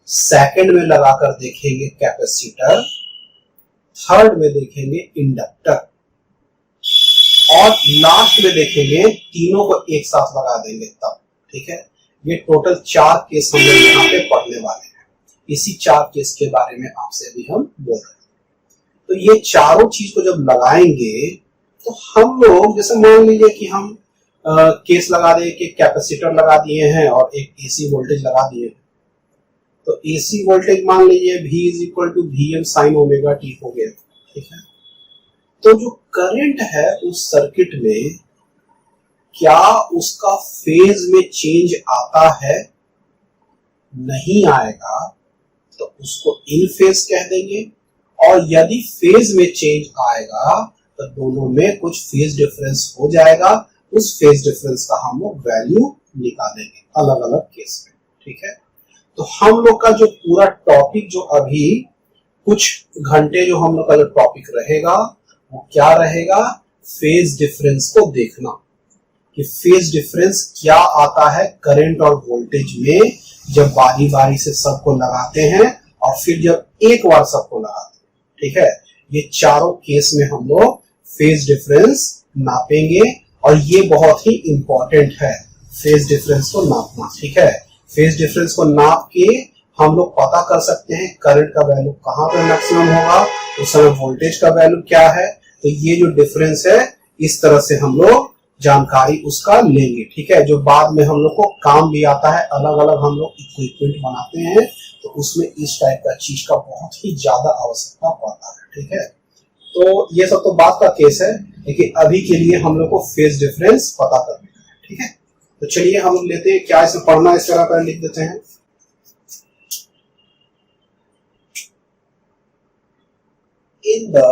Speaker 1: सेकंड में लगाकर देखेंगे कैपेसिटर, थर्ड में देखेंगे इंडक्टर, और लास्ट में देखेंगे तीनों को एक साथ लगा देंगे तब। ठीक है, ये टोटल 4 केस हम लोग यहाँ पे पढ़ने वाले हैं। इसी 4 केस के बारे में आपसे अभी हम बोल रहे हैं। तो ये चारों चीज को जब लगाएंगे तो हम लोग, जैसे मान लीजिए कि हम केस लगा दे कि कैपेसिटर लगा दिए हैं और एक एसी वोल्टेज लगा दिए हैं, तो एसी वोल्टेज मान लीजिए V is equal to VM sine omega t हो गया। ठीक है, तो जो करंट है उस सर्किट में क्या उसका फेज में चेंज आता है? नहीं आएगा, तो उसको इन फेज कह देंगे। और यदि फेज में चेंज आएगा तो दोनों में कुछ फेज डिफरेंस हो जाएगा। उस फेज डिफरेंस का हम लोग वैल्यू निकालेंगे अलग अलग केस में। ठीक है, तो हम लोग का जो पूरा टॉपिक जो अभी कुछ घंटे जो हम लोग का जो टॉपिक रहेगा वो क्या रहेगा? फेज डिफरेंस को देखना कि फेज डिफरेंस क्या आता है करंट और वोल्टेज में जब बारी बारी से सबको लगाते हैं और फिर जब एक बार सबको लगाते हैं। ठीक है, ये चारों केस में हम लोग फेज डिफरेंस नापेंगे, और ये बहुत ही इंपॉर्टेंट है फेज डिफरेंस को नापना। ठीक है, फेज डिफरेंस को नाप के हम लोग पता कर सकते हैं करंट का वैल्यू कहां पे मैक्सिमम होगा, उस समय वोल्टेज का वैल्यू क्या है। तो ये जो डिफरेंस है इस तरह से हम लोग जानकारी उसका लेंगे। ठीक है, जो बाद में हम लोग को काम भी आता है। अलग अलग हम लोग इक्विपमेंट बनाते हैं तो उसमें इस टाइप का चीज का बहुत ही ज्यादा आवश्यकता पड़ता है। ठीक है, तो ये सब तो बात का केस है, लेकिन अभी के लिए हम लोग को फेज डिफरेंस पता करने का है। ठीक है, तो चलिए हम लोग लेते हैं क्या इसमें पढ़ना, इस तरह पर लिख देते हैं। In the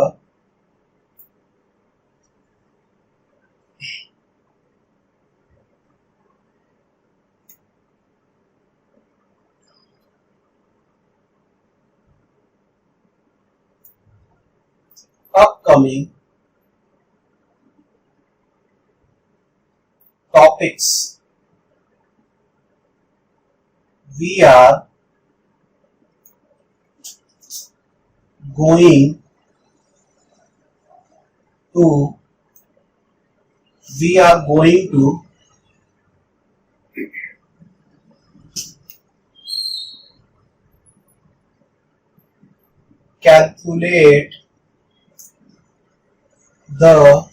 Speaker 1: upcoming topics we are going to calculate the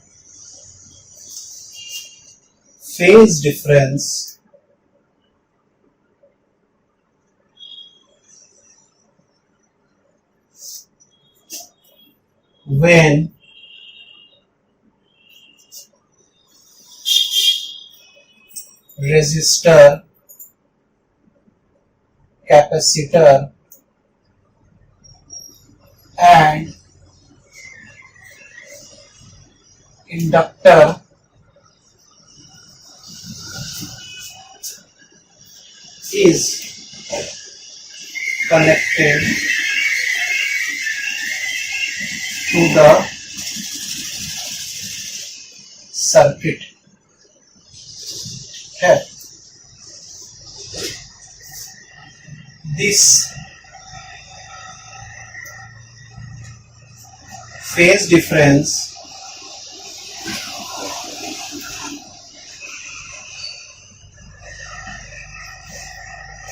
Speaker 1: phase difference when resistor, capacitor and inductor is connected to the circuit है. This phase difference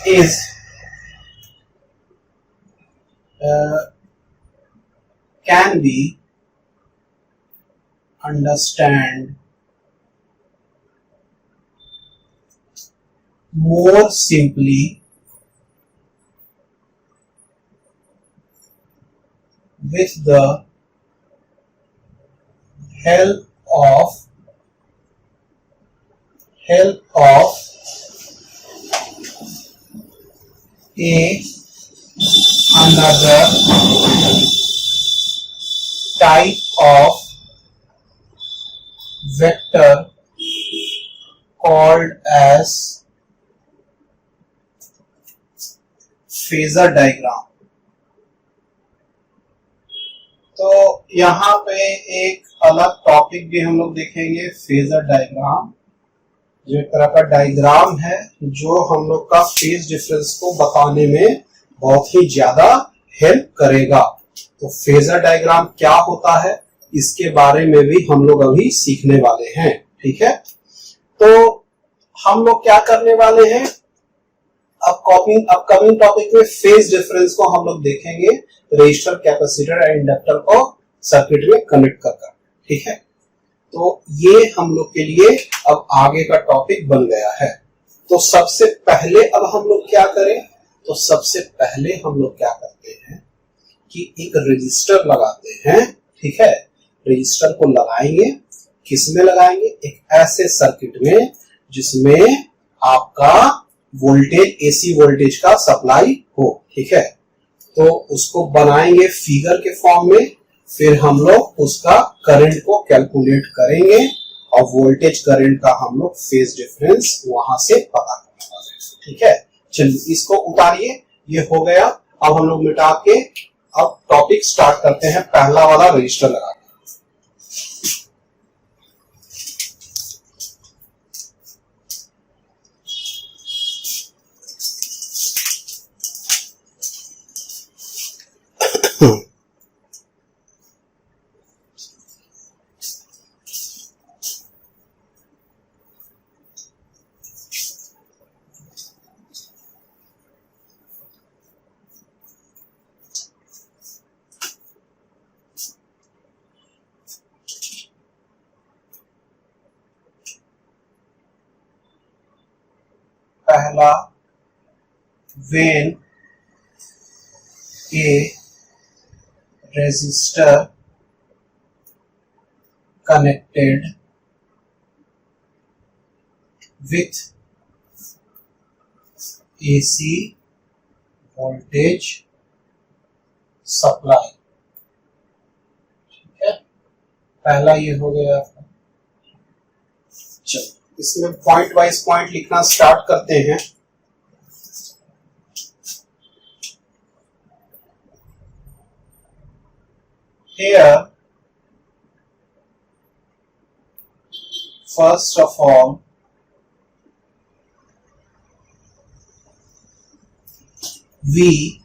Speaker 1: is can be understand more simply with the help of another type of vector called as phasor diagram. तो यहाँ पे एक अलग topic भी हम लोग देखेंगे, फेजर डायग्राम, जो एक तरह का डायग्राम है जो हम लोग का फेज डिफरेंस को बताने में बहुत ही ज्यादा हेल्प करेगा. तो फेजर डायग्राम क्या होता है इसके बारे में भी हम लोग अभी सीखने वाले हैं. ठीक है, तो हम लोग क्या करने वाले हैं, अपकमिंग टॉपिक में फेज डिफरेंस को हम लोग देखेंगे रेजिस्टर, कैपेसिटर एंड इंडक्टर को सर्किट में कनेक्ट कर. ठीक है, तो ये हम लोग के लिए अब आगे का टॉपिक बन गया है. तो सबसे पहले अब हम लोग क्या करें, तो सबसे पहले हम लोग क्या करते हैं कि एक रजिस्टर लगाते हैं. ठीक है, रजिस्टर को लगाएंगे, किस में लगाएंगे, एक ऐसे सर्किट में जिसमें आपका वोल्टेज, एसी वोल्टेज का सप्लाई हो. ठीक है, तो उसको बनाएंगे फिगर के फॉर्म में, फिर हम लोग उसका करंट को कैलकुलेट करेंगे और वोल्टेज करंट का हम लोग फेज डिफरेंस वहां से पता करने वाले हैं. ठीक है, चलिए इसको उतारिए, ये हो गया. अब हम लोग मिटा के अब टॉपिक स्टार्ट करते हैं, पहला वाला रजिस्टर लगा. पहला, when a resistor connected with AC voltage supply. ठीक है, पहला ये हो गया आपका. चलो इसमें पॉइंट वाइज पॉइंट लिखना स्टार्ट करते हैं. Here first of all, we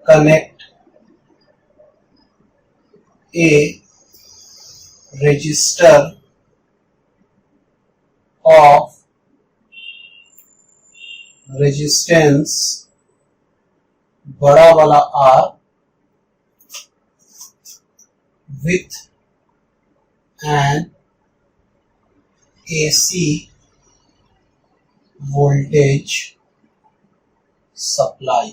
Speaker 1: connect a register of resistance बड़ा वाला R with an AC voltage supply.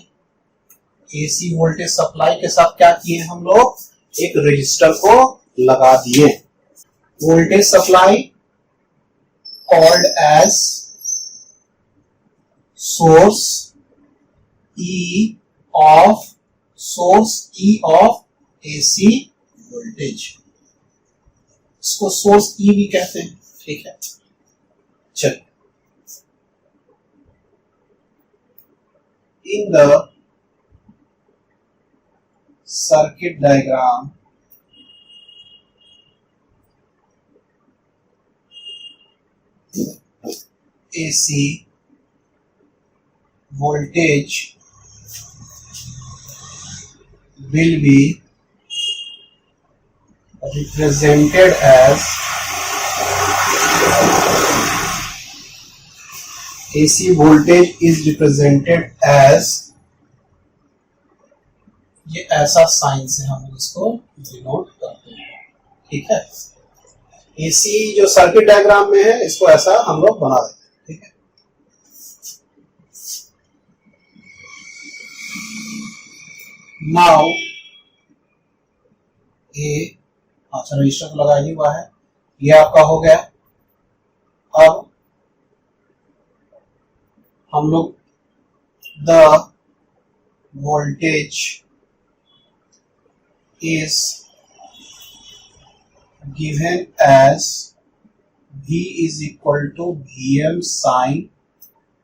Speaker 1: AC voltage supply के साथ क्या किए हम लोग, एक रजिस्टर को लगा दिए. Voltage supply called as source E of AC voltage. इसको सोर्स E भी कहते हैं. ठीक है, चलिए. In the circuit diagram, AC voltage will be represented as AC voltage is represented as, ये ऐसा साइन से हम इसको डिनोट करते हैं. ठीक है, AC जो सर्किट डायग्राम में है इसको ऐसा हम लोग बना देते हैं. ठीक है, नाउ ये अच्छा रजिस्टर लगा ही हुआ है, ये आपका हो गया. अब हम लोग the voltage is given as V is equal to Vm sin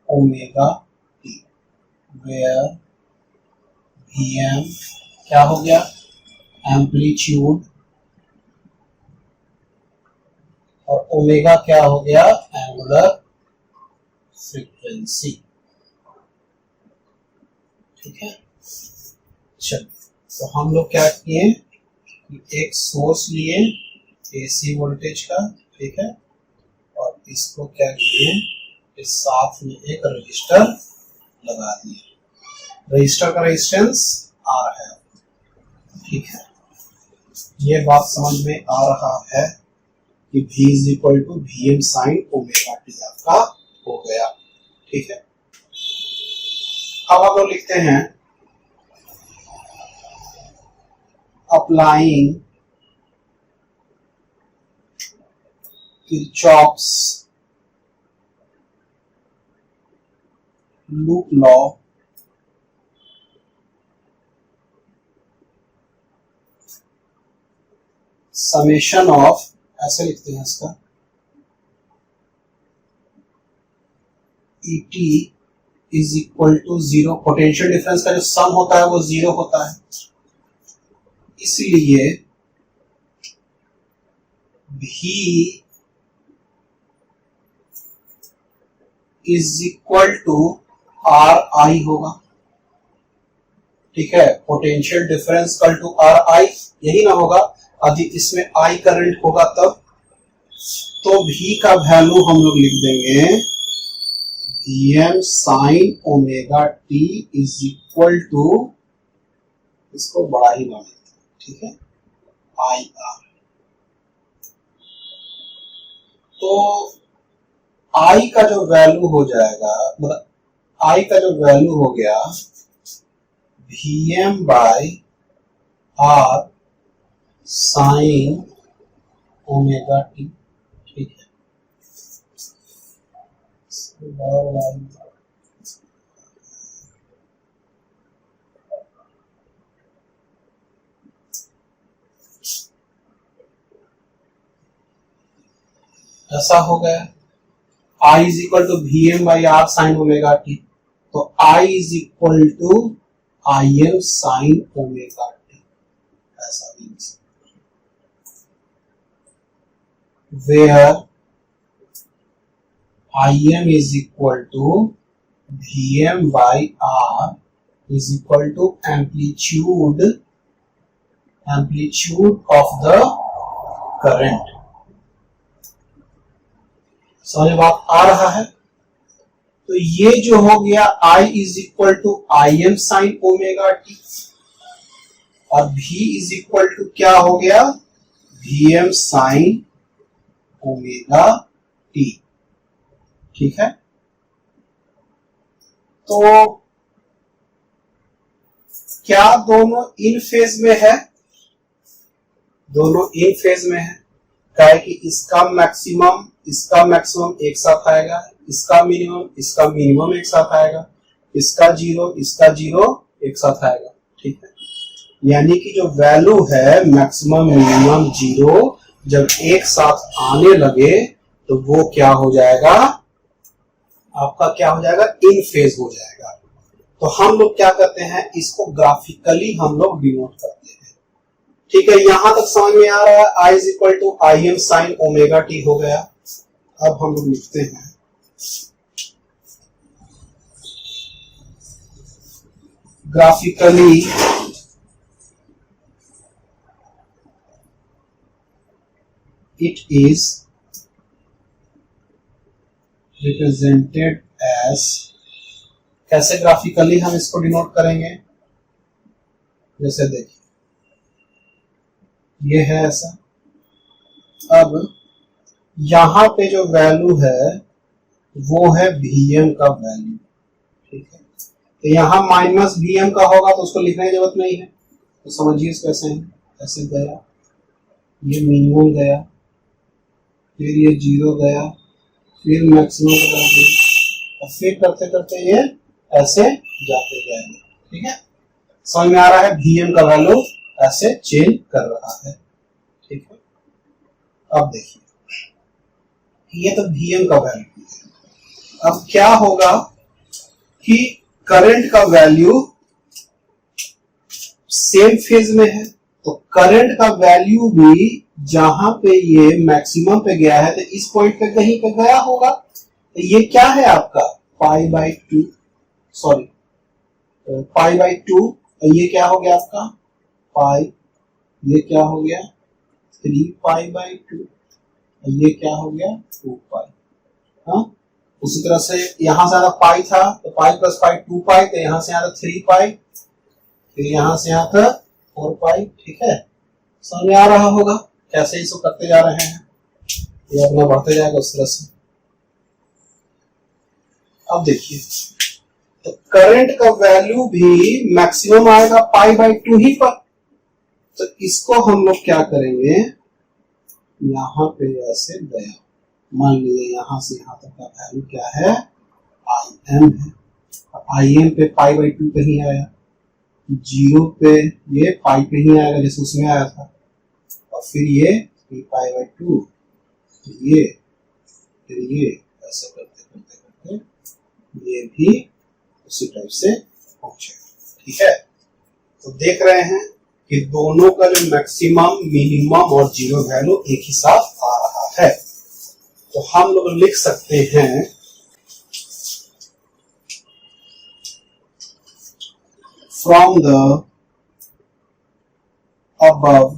Speaker 1: omega t, where Vm क्या हो गया, एम्पलीट्यूड, और ओमेगा क्या हो गया, एंगुलर फ्रीक्वेंसी. ठीक है, चलो. तो हम लोग क्या किए, एक सोर्स लिए AC वोल्टेज का. ठीक है, और इसको क्या किए, इस साथ में एक रजिस्टर लगा दिए. रजिस्टर का रेजिस्टेंस R है. ठीक है, ये बात समझ में आ रहा है कि V is equal to Vm sine omega t आपका हो गया. ठीक है, अब हम लोग लिखते हैं applying Kirchhoff's loop law, summation of, ऐसे लिखते हैं इसका, ET is equal to 0. Potential difference का जो सम होता है वो 0 होता है, इसलिए V is equal to RI होगा. ठीक है, potential difference equal to RI, यही ना होगा. यदि इसमें I करंट होगा तब तो V का वैल्यू हम लोग लिख देंगे Vm sine omega t is equal to, इसको बड़ा ही मान लेते हैं. ठीक है, IR. तो I का जो वैल्यू हो जाएगा, मतलब I का जो वैल्यू हो गया Vm by R sine omega t. ठीक है, ऐसा हो गया. I is equal to Vm by R sine omega t, तो I is equal to Im sine omega t. ऐसा भी लिख सकते where Im is equal to Vm by R is equal to amplitude of the current। समझ बात आ रहा है? तो ये जो हो गया I is equal to Im sin omega t और V is equal to क्या हो गया Vm sin ओमेगा t। ठीक है, तो क्या दोनों इन फेज में है? दोनों इन फेज में है, क्या है कि इसका मैक्सिमम एक साथ आएगा, इसका मिनिमम एक साथ आएगा, इसका जीरो एक साथ आएगा। ठीक है, यानी कि जो वैल्यू है मैक्सिमम मिनिमम जीरो जब एक साथ आने लगे तो वो क्या हो जाएगा, आपका क्या हो जाएगा, इन फेज हो जाएगा। तो हम लोग क्या करते हैं, इसको ग्राफिकली हम लोग डिनोट करते हैं। ठीक है, यहां तक समझ में आ रहा है। I is equal to Im sine omega t हो गया। अब हम लोग लिखते हैं graphically it is represented as, कैसे ग्राफिकली हम इसको डिनोट करेंगे, जैसे देखिए ये है ऐसा। अब यहां पे जो वैल्यू है वो है Vm का वैल्यू। ठीक है, तो यहां माइनस Vm का होगा तो उसको लिखने की जरूरत नहीं है, तो समझिए कैसे है, ऐसे गया, ये मिनिमम गया, फिर ये जीरो गया, फिर मैक्सिमम गया, और फिर करते करते ये ऐसे जाते जाएंगे। ठीक है, समझ में आ रहा है, Vm का वैल्यू ऐसे चेंज कर रहा है। ठीक है, अब देखिए ये तो Vm का वैल्यू है। अब क्या होगा कि करंट का वैल्यू सेम फेज में है, तो करंट का वैल्यू भी जहां पे ये मैक्सिमम पे गया है तो इस पॉइंट पे कहीं पे गया होगा। तो ये क्या है आपका पाई बाई टू, ये क्या हो गया आपका पाई, ये क्या हो गया 3 पाई बाई 2, ये क्या हो गया 2 पाई। हाँ, उसी तरह से यहां से आता पाई था तो पाई प्लस पाई 2 पाई, तो यहां से आता 3 पाई, फिर यहां से आता 4 पाई। ठीक है, समझ में आ रहा होगा कैसे इसको करते जा रहे हैं, ये अपना बढ़ते जाएगा उस तरह से। अब देखिए तो करंट का वैल्यू भी मैक्सिमम आएगा पाई बाई 2 ही पर, तो इसको हम लोग क्या करेंगे, यहां पे ऐसे गया, मान लीजिए यहां से यहां तक का वैल्यू क्या है Im है, Im पे पाई बाई 2 पे ही आया, जीरो पे ये पाई पे ही आएगा जैसे उसमें आया था, और फिर ये 3 पाई बाई 2, ये फिर ये ऐसे करते करते करते ये भी उसी टाइप से पहुंचेगा। ठीक है, तो देख रहे हैं कि दोनों का जो मैक्सिमम मिनिमम और जीरो वैल्यू एक ही साथ आ रहा है। तो हम लोग लिख सकते हैं from the above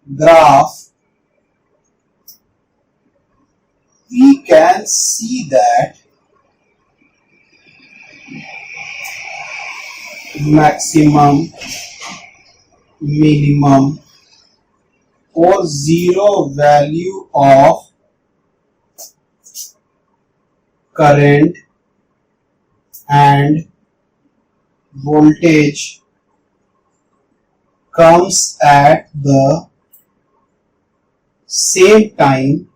Speaker 1: graph we can see that maximum, minimum or zero value of current and voltage comes at the same time,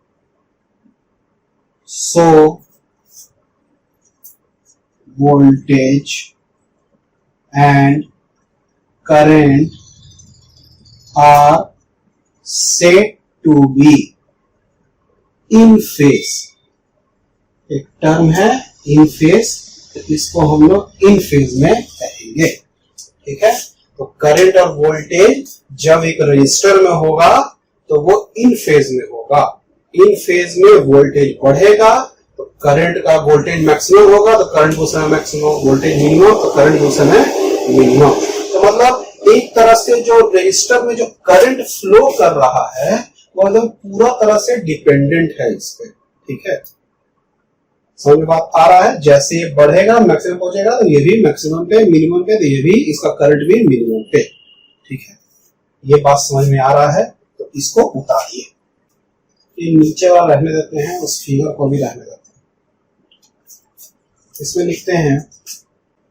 Speaker 1: so voltage and current are said to be in phase। एक term है इन phase, तो इसको हम लोग इन phase में कहेंगे। ठीक है, तो करंट और वोल्टेज जब एक रजिस्टर में होगा तो वो इन फेज में होगा। इन फेज में वोल्टेज बढ़ेगा तो करंट का वोल्टेज मैक्सिमम होगा, तो करंट उस समय मैक्सिमम, वोल्टेज मिनिमम तो करंट उस समय मिनिमम। तो मतलब एक तरह से जो रजिस्टर में जो करंट फ्लो कर रहा है वो एकदम पूरा तरह से डिपेंडेंट है इस पे। ठीक है, समझ में बात आ रहा है? जैसे ये बढ़ेगा मैक्सिमम पहुंचेगा तो ये भी मैक्सिमम पे, मिनिमम पे, तो ये भी इसका करंट भी मिनिमम पे। ठीक है, ये बात समझ में आ रहा है? तो इसको उतारिए, ये नीचे वाला रहने देते हैं, उस फिगर को भी रहने देते हैं। इसमें लिखते हैं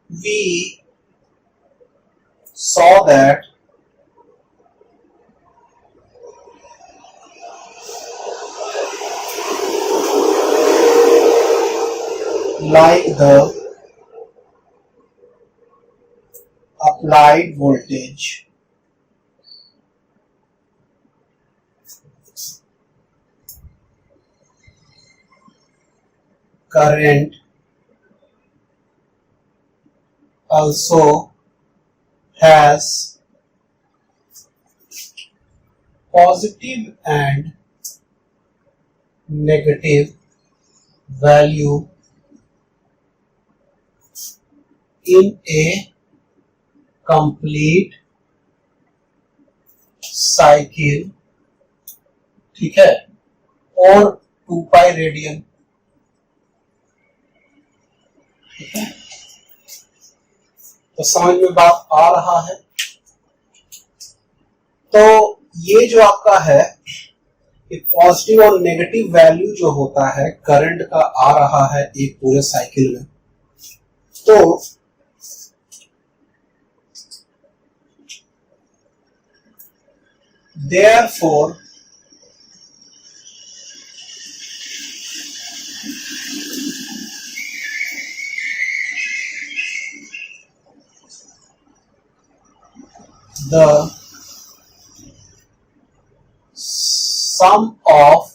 Speaker 1: we saw that like the applied voltage current also has positive and negative value in a complete cycle, ठीक है, और 2 पाई रेडियन। ठीक है, तो समझ में बात आ रहा है? तो ये जो आपका है पॉजिटिव और नेगेटिव वैल्यू जो होता है करंट का आ रहा है एक पूरे साइकिल में, तो therefore the sum of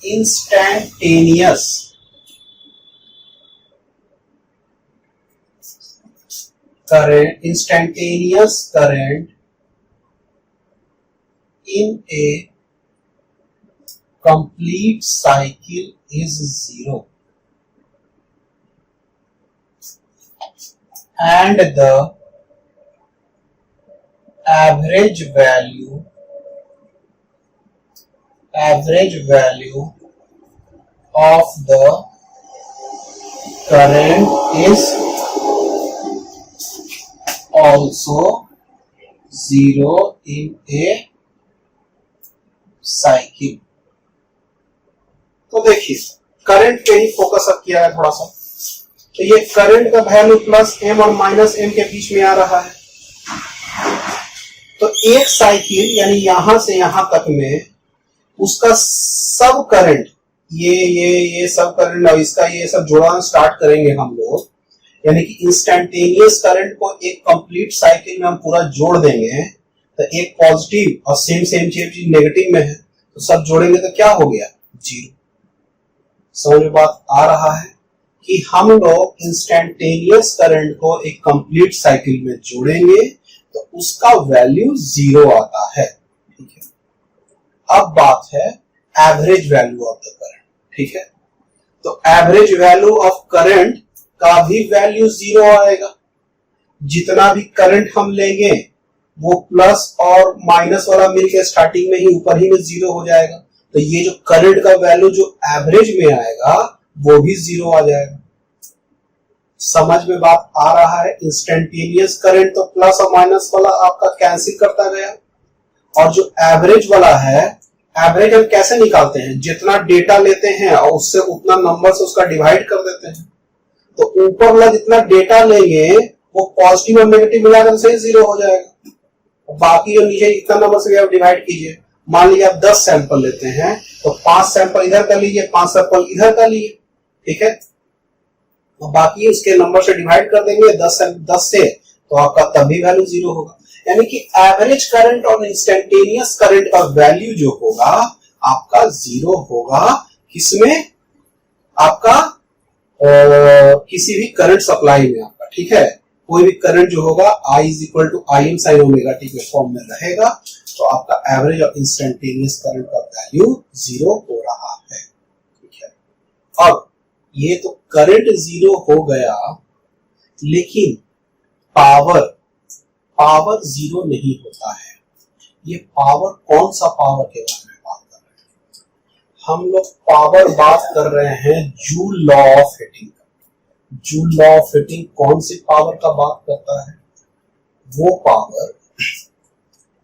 Speaker 1: instantaneous current in a complete cycle is 0 and the average value of the current is also 0 in a cycle. तो देखिए करंट पे ही फोकस अब किया है थोड़ा सा, तो ये करंट का वैल्यू प्लस एम और माइनस एम के बीच में आ रहा है। तो एक साइकिल यानी यहां से यहां तक में उसका सब करंट, ये सब करंट और इसका ये सब जुड़ान स्टार्ट करेंगे हम लोग, यानी कि इंस्टेंटेनियस करंट को एक कंप्लीट साइकिल में हम पूरा जोड़ देंगे। तो एक पॉजिटिव और सेम चीज नेगेटिव में है, तो सब जोड़ेंगे तो क्या हो गया? 0। समझ में बात आ रहा है कि हम लोग इंस्टेंटेनियस करंट को एक कंप्लीट साइकिल में जोड़ेंगे तो उसका वैल्यू 0 आता है। ठीक है, अब बात है average value of the current. ठीक है, तो एवरेज वैल्यू ऑफ करंट का भी वैल्यू 0 आएगा। जितना भी करंट हम लेंगे वो प्लस और माइनस वाला मिलकर स्टार्टिंग में ही ऊपर ही में 0 हो जाएगा। तो ये जो करंट का वैल्यू जो एवरेज में आएगा वो भी 0 आ जाएगा। समझ में बात आ रहा है? इंस्टेंटेनियस करंट तो प्लस और माइनस वाला आपका कैंसिल करता गया, और जो एवरेज वाला है, एवरेज हम कैसे निकालते हैं? जितना डेटा लेते हैं और उससे उतना नंबर से उसका डिवाइड कर देते हैं। तो ऊपर वाला जितना डेटा लेंगे वो पॉजिटिव और नेगेटिव मिलाकर से 0 हो जाएगा। बाकी जो नीचे इतना नंबर से आप डिवाइड कीजिए। मान लीजिए आप 10 सैंपल लेते हैं तो 5 सैंपल इधर कर लीजिए, 5 सैंपल इधर कर लीजिए। ठीक है, तो बाकी उसके नंबर से डिवाइड कर देंगे 10 से, तो आपका तभी वैल्यू 0 होगा। यानी कि एवरेज करंट और इंस्टेंटेनियस करंट का वैल्यू जो होगा आपका 0 होगा। किसमें? आपका किसी भी करंट सप्लाई में आपका। ठीक है, कोई भी करंट जो होगा I is equal to I M sine omega t के फॉर्म में रहेगा, तो आपका एवरेज और इंस्टेंटेनियस करंट का वैल्यू 0 हो रहा है। ठीक है, अब ये तो करंट 0 हो गया, लेकिन पावर 0 नहीं होता है। ये पावर कौन सा पावर के बारे में बात कर रहे हैं? हम लोग पावर बात कर रहे हैं joule law of heating. Joule law of heating कौन सी पावर का बात करता है? वो पावर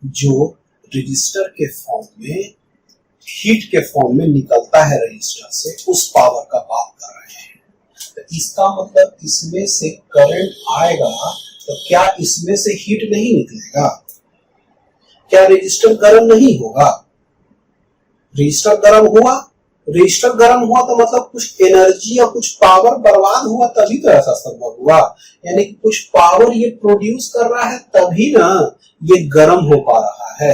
Speaker 1: जो रजिस्टर के फॉर्म में, हीट के फॉर्म में निकलता है रजिस्टर से, उस पावर का बात कर रहे हैं। तो इसका मतलब इसमें से करंट आएगा तो क्या इसमें से हीट नहीं निकलेगा? क्या रजिस्टर गर्म नहीं होगा? रजिस्टर गर्म हुआ, रजिस्टर गर्म हुआ तो मतलब कुछ एनर्जी या कुछ पावर बर्बाद हुआ, तभी तो ऐसा संभव हुआ। यानी कि कुछ पावर ये प्रोड्यूस कर रहा है, तभी ना ये गर्म हो पा रहा है।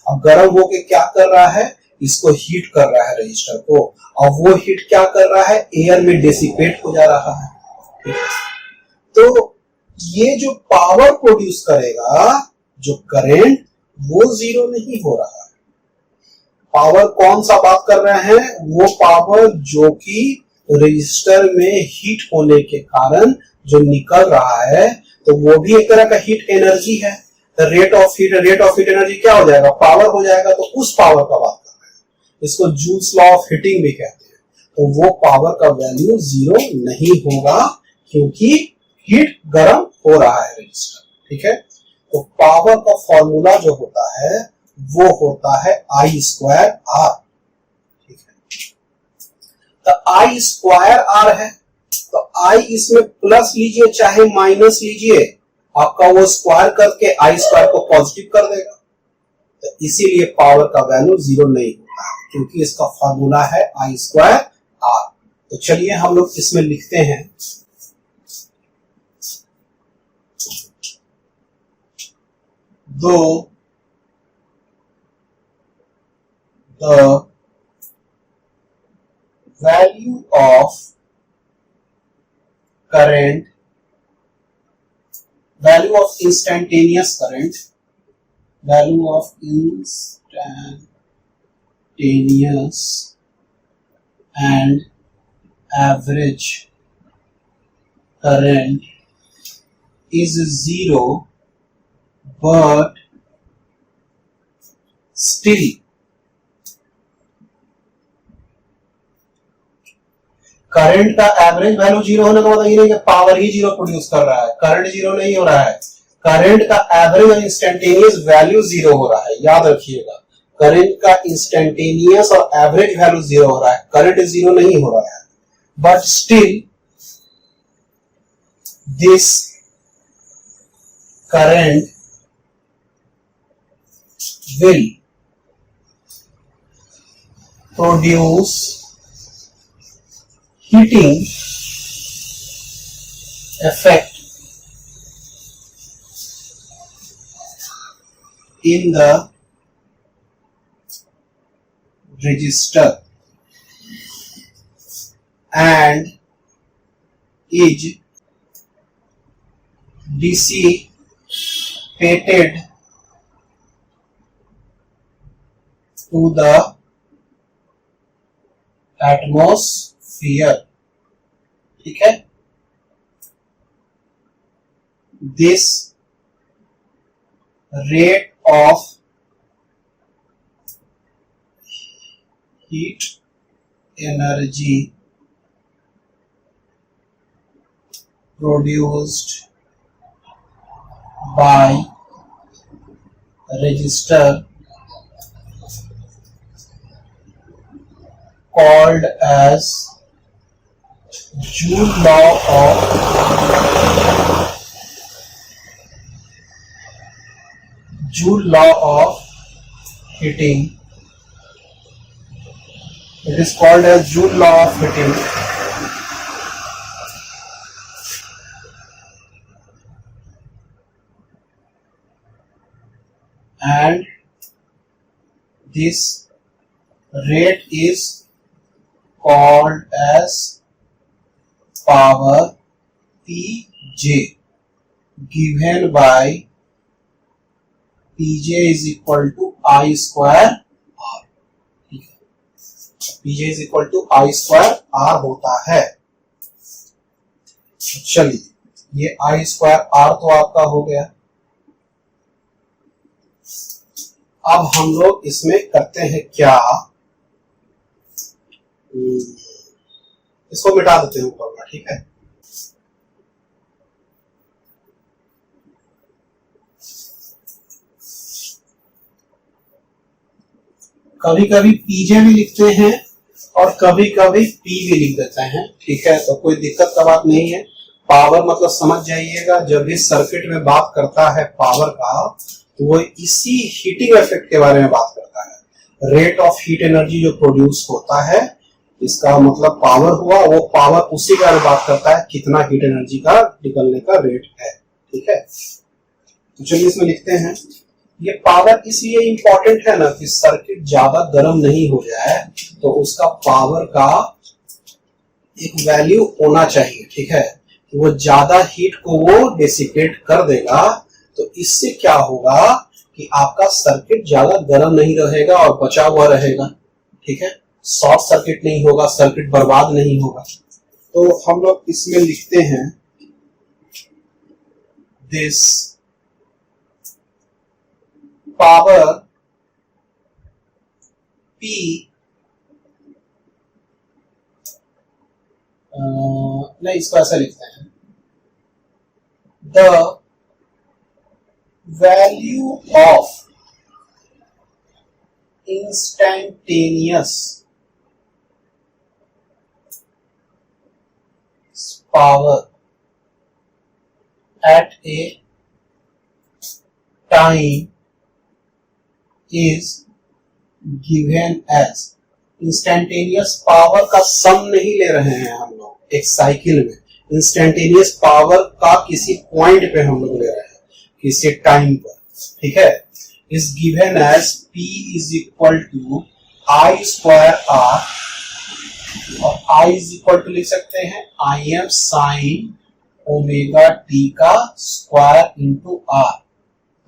Speaker 1: अब गर्म होके क्या कर रहा है? इसको हीट कर रहा है रजिस्टर को, और वो हीट क्या कर रहा है? एयर में डेसिपेट हो जा रहा है। तो ये जो पावर प्रोड्यूस करेगा, जो करंट, वो 0 नहीं हो रहा है। पावर कौन सा बात कर रहे हैं? वो पावर जो कि रजिस्टर में हीट होने के कारण जो निकल रहा है, तो वो भी एक तरह का हीट एनर्जी है। रेट ऑफ हीट एनर्जी क्या हो जाएगा? पावर हो जाएगा। तो उस पावर का बात कर रहे हैं, इसको जूल्स लॉ ऑफ हीटिंग भी कहते हैं। तो वो पावर का वैल्यू 0 नहीं होगा, क्योंकि हीट गर्म हो रहा है रजिस्टर। ठीक है, तो पावर का फॉर्मूला जो होता है वो होता है I स्क्वायर R। ठीक है, तो I स्क्वायर R है, तो I इसमें प्लस लीजिए चाहे माइनस लीजिए, आपका वो स्क्वायर करके I स्क्वायर को पॉजिटिव कर देगा। तो इसीलिए पावर का वैल्यू 0 नहीं होता, क्योंकि इसका फॉर्मूला है I स्क्वायर R। तो चलिए हम लोग इसमें लिखते हैं, though the value of current, value of instantaneous current, value of instantaneous and average current is 0, but still current का एवरेज वैल्यू 0 होने का मतलब ये नहीं कि पावर ही 0 प्रोड्यूस कर रहा है, करंट 0 नहीं हो रहा है। करंट का एवरेज और इंस्टेंटेनियस वैल्यू 0 हो रहा है, याद रखिएगा। करंट का इंस्टेंटेनियस और एवरेज वैल्यू 0 हो रहा है, करंट 0 नहीं हो रहा है। But still this current will produce heating effect in the register and is dissipated to the atmosphere. ठीक है, this rate of heat energy produced by register called as Joule law of heating. It is called as Joule law of heating. And this rate is called as power PJ. Given by PJ is equal to I square R. PJ is equal to I square R होता है। चलिए ये आई square R तो आपका हो गया। अब हम लोग इसमें करते हैं क्या, इसको मिटा देते हैं ऊपर का, ठीक है। कभी कभी पीजे भी लिखते हैं और कभी कभी पी भी लिख देते हैं, ठीक है, तो कोई दिक्कत का बात नहीं है। पावर मतलब समझ जाइएगा, जब भी सर्किट में बात करता है पावर का, तो वो इसी हीटिंग इफेक्ट के बारे में बात करता है। रेट ऑफ हीट एनर्जी जो प्रोड्यूस होता है, इसका मतलब पावर हुआ, वो पावर उसी के बारे में बात करता है, कितना हीट एनर्जी का निकलने का रेट है, ठीक है। तो चलिए इसमें लिखते हैं, ये पावर इसलिए इंपॉर्टेंट है ना कि सर्किट ज्यादा गर्म नहीं हो जाए, तो उसका पावर का एक वैल्यू होना चाहिए, ठीक है। वो ज्यादा हीट को वो डेसिपेट कर देगा, तो इससे क्या होगा कि आपका सर्किट ज्यादा गर्म नहीं रहेगा और बचा हुआ रहेगा, ठीक है। शॉर्ट सर्किट नहीं होगा, सर्किट बर्बाद नहीं होगा। तो हम लोग इसमें लिखते हैं दिस पावर P नहीं, इसको ऐसा लिखते हैं, the value of instantaneous power at a time is given as. Instantaneous power का सम नहीं ले रहे हैं हम लोग एक साइकिल में, इंस्टैंटेनियस पावर का किसी पॉइंट पे हम लोग ले रहे हैं, किसी टाइम पर, ठीक है। Is given as P is equal to I square R, और I इज इक्वल टू लिख सकते हैं I M sine omega t का स्क्वायर इंटू आर।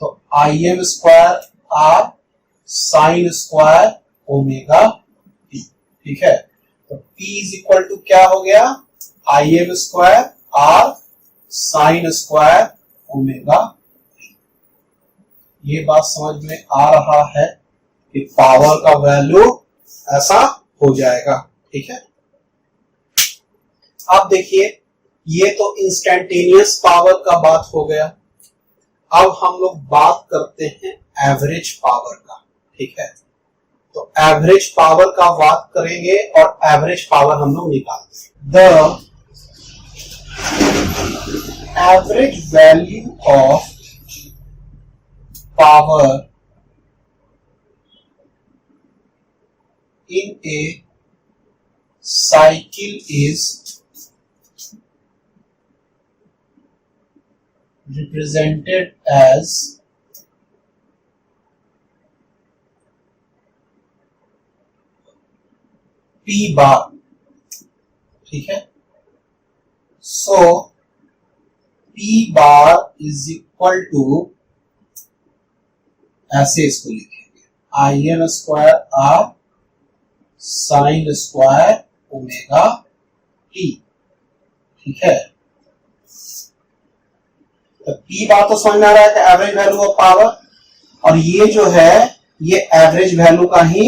Speaker 1: तो I M square R sine square omega t, ठीक है। तो P इज इक्वल टू क्या हो गया, I M square R sine square omega t. ये बात समझ में आ रहा है कि पावर का वैल्यू ऐसा हो जाएगा, ठीक है। अब देखिए, ये तो इंस्टैंटेनियस पावर का बात हो गया। अब हम लोग बात करते हैं एवरेज पावर का, ठीक है। तो एवरेज पावर का बात करेंगे और एवरेज पावर हम लोग निकालते हैं। The average value of power in a cycle is represented as P bar, ठीक है। So P bar is equal to, ऐसे इसको लिखेंगे, I M square R sine square omega t, ठीक है। तो P बात तो समझ में आ रहा है कि एवरेज वैल्यू ऑफ पावर, और ये जो है ये एवरेज वैल्यू का ही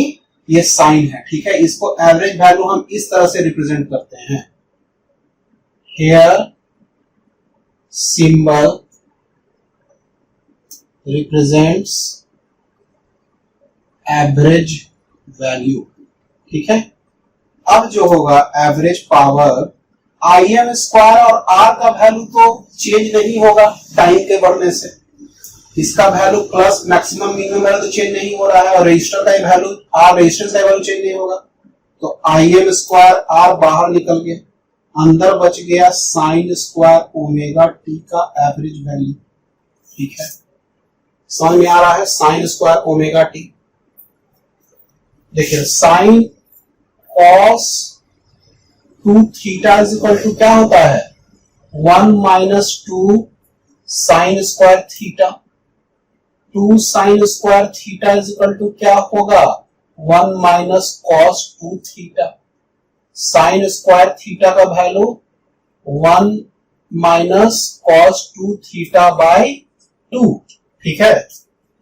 Speaker 1: ये साइन है, ठीक है। इसको एवरेज वैल्यू हम इस तरह से रिप्रेजेंट करते हैं, here symbol represents average value, ठीक है। अब जो होगा एवरेज पावर, आई एम स्क्वायर और आर का वैल्यू तो चेंज नहीं होगा टाइम के बढ़ने से, इसका value plus maximum minimum value तो चेंज नहीं हो रहा है, और रजिस्टर का वैल्यू आर, रजिस्टेंस का वैल्यू चेंज नहीं होगा। तो आई एम स्क्वायर आर बाहर निकल गया, अंदर बच गया साइन स्क्वायर ओमेगा टी का एवरेज वैल्यू, ठीक है। समझ में आ रहा है, साइन स्क्वायर ओमेगा टी। देखिए sine cos 2 theta is equal to क्या होता है, 1 - 2 sine square theta, 2 sine square theta is equal to क्या होगा, 1 minus cos 2 theta. Sine square theta का value 1 minus cos 2 theta by 2, ठीक है।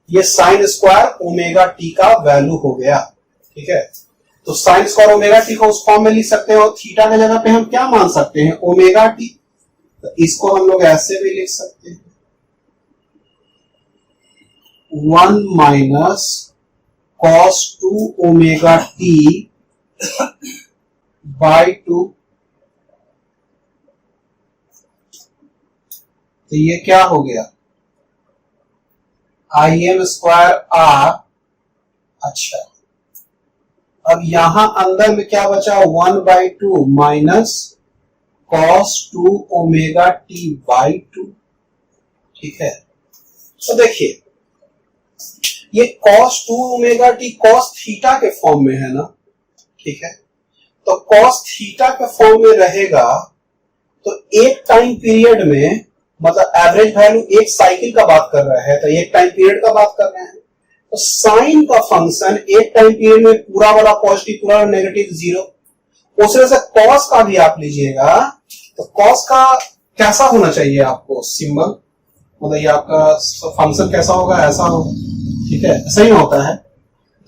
Speaker 1: ये साइन स्क्वायर ओमेगा टी का वैल्यू हो गया, ठीक है। तो साइन स्क्वायर ओमेगा टी को उस फॉर्म में लिख सकते हैं और थीटा की जगह पे हम क्या मान सकते हैं, ओमेगा टी। तो इसको हम लोग ऐसे भी लिख सकते हैं, 1 minus cos 2 omega t by 2। तो ये क्या हो गया, आई एम स्क्वायर आर। अच्छा, अब यहां अंदर में क्या बचा, 1/2 minus cos 2 omega T by 2, ठीक है। तो देखिए ये cos 2 omega T cos theta के फॉर्म में है ना, ठीक है। तो कॉस थीटा के फॉर्म में रहेगा तो एक टाइम पीरियड में, मतलब एवरेज वैल्यू एक साइकिल का बात कर रहा है तो एक टाइम पीरियड का बात कर रहे हैं। तो साइन का फंक्शन एक टाइम पीरियड में पूरा वाला पॉजिटिव, पूरा वाला नेगेटिव, जीरो। उस वजह से कॉस का भी आप लीजिएगा तो कॉस का कैसा होना चाहिए आपको सिंबल, मतलब ये आपका फंक्शन कैसा होगा, ऐसा होगा, ठीक है, ऐसा ही होता है।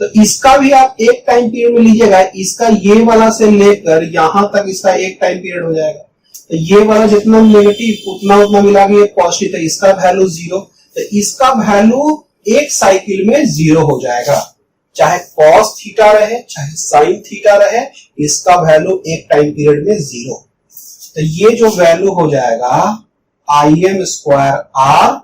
Speaker 1: तो इसका भी आप एक टाइम पीरियड में लीजिएगा, इसका ये वाला से लेकर यहां तक इसका एक टाइम पीरियड हो जाएगा। तो ये वाला जितना नेगेटिव उतना मिला के पॉजिटिव, तो इसका वैल्यू जीरो। तो इसका वैल्यू एक साइकिल में जीरो हो जाएगा, चाहे कॉस थीटा रहे चाहे साइन थीटा रहे, इसका वैल्यू एक टाइम पीरियड में जीरो। तो ये जो वैल्यू हो जाएगा I M square R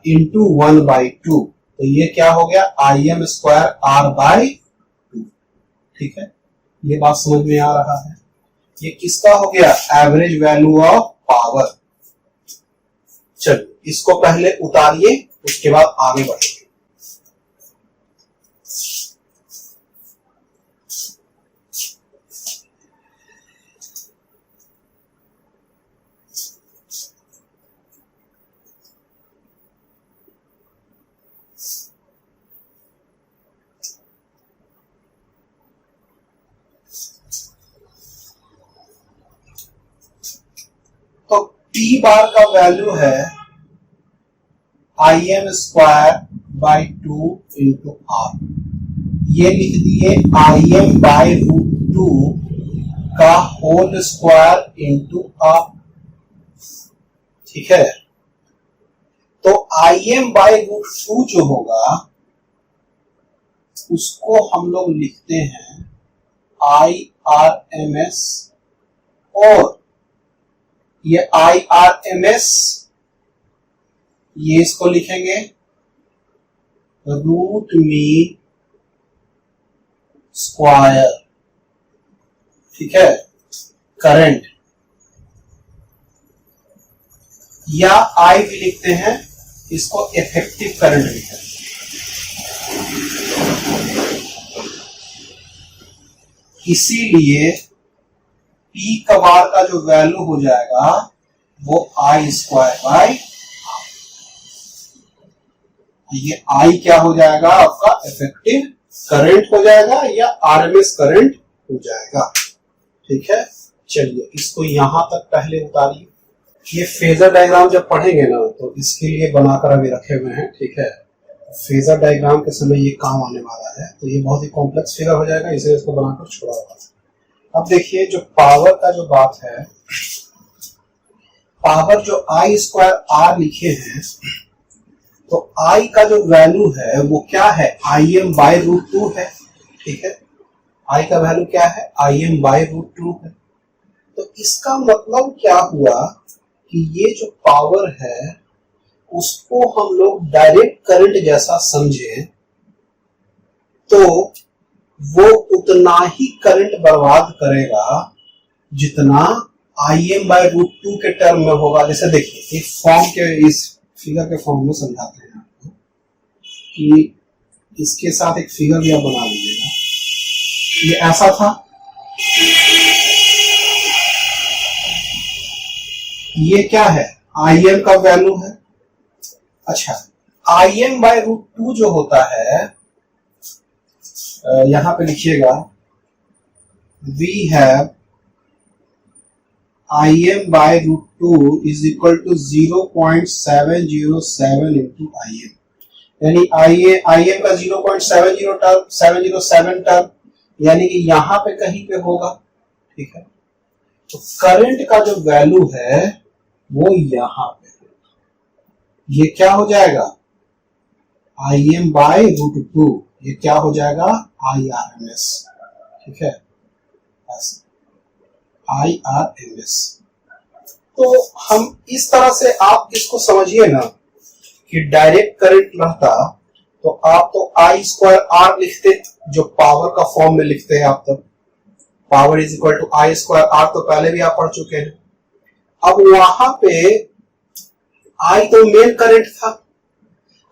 Speaker 1: into 1/2, तो ये क्या हो गया, I M square R by 2, ठीक है। ये बात समझ में आ रहा है। ये किसका हो गया, एवरेज वैल्यू ऑफ पावर। चलिए इसको पहले उतारिए, उसके बाद आगे बढ़ेंगे। तो P बार का वैल्यू है I M square by 2 into R. ये लिख दिए आई एम बाई रूट 2 का होल स्क्वायर इंटू आर, ठीक है। तो आई एम बाई रूट 2 जो होगा उसको हम लोग लिखते हैं आई आर एम एस, और ये आई आर एम एस ये इसको लिखेंगे रूट मीन स्क्वायर, ठीक है, करंट, या आई भी लिखते हैं, इसको इफेक्टिव करंट लिखते हैं। इसीलिए पी का बार का जो वैल्यू हो जाएगा वो आई स्क्वायर बाई, ये आई क्या हो जाएगा आपका, इफेक्टिव करंट हो जाएगा या आरएमएस करंट हो जाएगा, ठीक है। चलिए इसको यहां तक पहले उतारिए। ये फेजर डायग्राम जब पढ़ेंगे ना तो इसके लिए बनाकर अभी रखे हुए हैं, ठीक है। फेजर डायग्राम के समय ये काम आने वाला है, तो ये बहुत ही कॉम्प्लेक्स फिगर हो जाएगा, इसलिए इसको बनाकर छोड़ा हुआ है। अब देखिए जो पावर का जो बात है, पावर जो आई स्क्वायर आर लिखे हैं, तो आई का जो वैल्यू है वो क्या है, आई एम बाई रूट 2 है, ठीक है। आई का वैल्यू क्या है, आई एम बाई रूट 2 है। तो इसका मतलब क्या हुआ कि ये जो पावर है उसको हम लोग डायरेक्ट करंट जैसा समझे तो वो उतना ही करंट बर्बाद करेगा जितना आई एम बाई रूट 2 के टर्म में होगा। जैसे देखिए एक फॉर्म के, इस फिगर के फॉर्म में समझाते हैं आपको कि इसके साथ एक फिगर भी आप बना लीजिएगा। ये ऐसा था, ये क्या है, Im का वैल्यू है। अच्छा, Im बाय रूट 2 जो होता है, यहां पे लिखिएगा we have Im by root 2 is equal to 0.707 into Im, यानी Im का 0.707 टर्म, यानी कि यहां पे कहीं पे होगा। ठीक है, तो करंट का जो वैल्यू है वो यहां पे होगा। ये क्या हो जाएगा, Im बाय रूट 2, ये क्या हो जाएगा, IRMS। ठीक है, IRMS। तो हम इस तरह से, आप इसको समझिए ना कि डायरेक्ट करंट रहता तो आप तो I स्क्वायर R लिखते, जो पावर का फॉर्म में लिखते हैं आप, तो power is equal to I square R तो पहले भी आप पढ़ चुके हैं। अब वहां पे I तो मेन करंट था,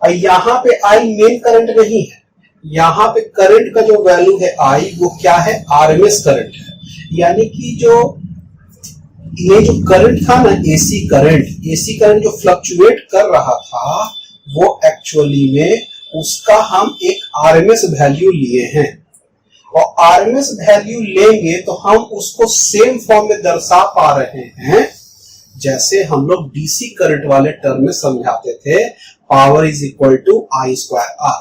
Speaker 1: और यहां पे I मेन करंट नहीं है, यहां पे करंट का जो वैल्यू है I वो क्या है, RMS करंट है। यानी कि जो ये जो करंट था ना, एसी करंट जो फ्लक्चुएट कर रहा था, वो एक्चुअली में उसका हम एक आरएमएस वैल्यू लिए हैं, और आरएमएस वैल्यू लेंगे तो हम उसको सेम फॉर्म में दर्शा पा रहे हैं जैसे हम लोग डीसी करंट वाले टर्म में समझाते थे, power is equal to I square R.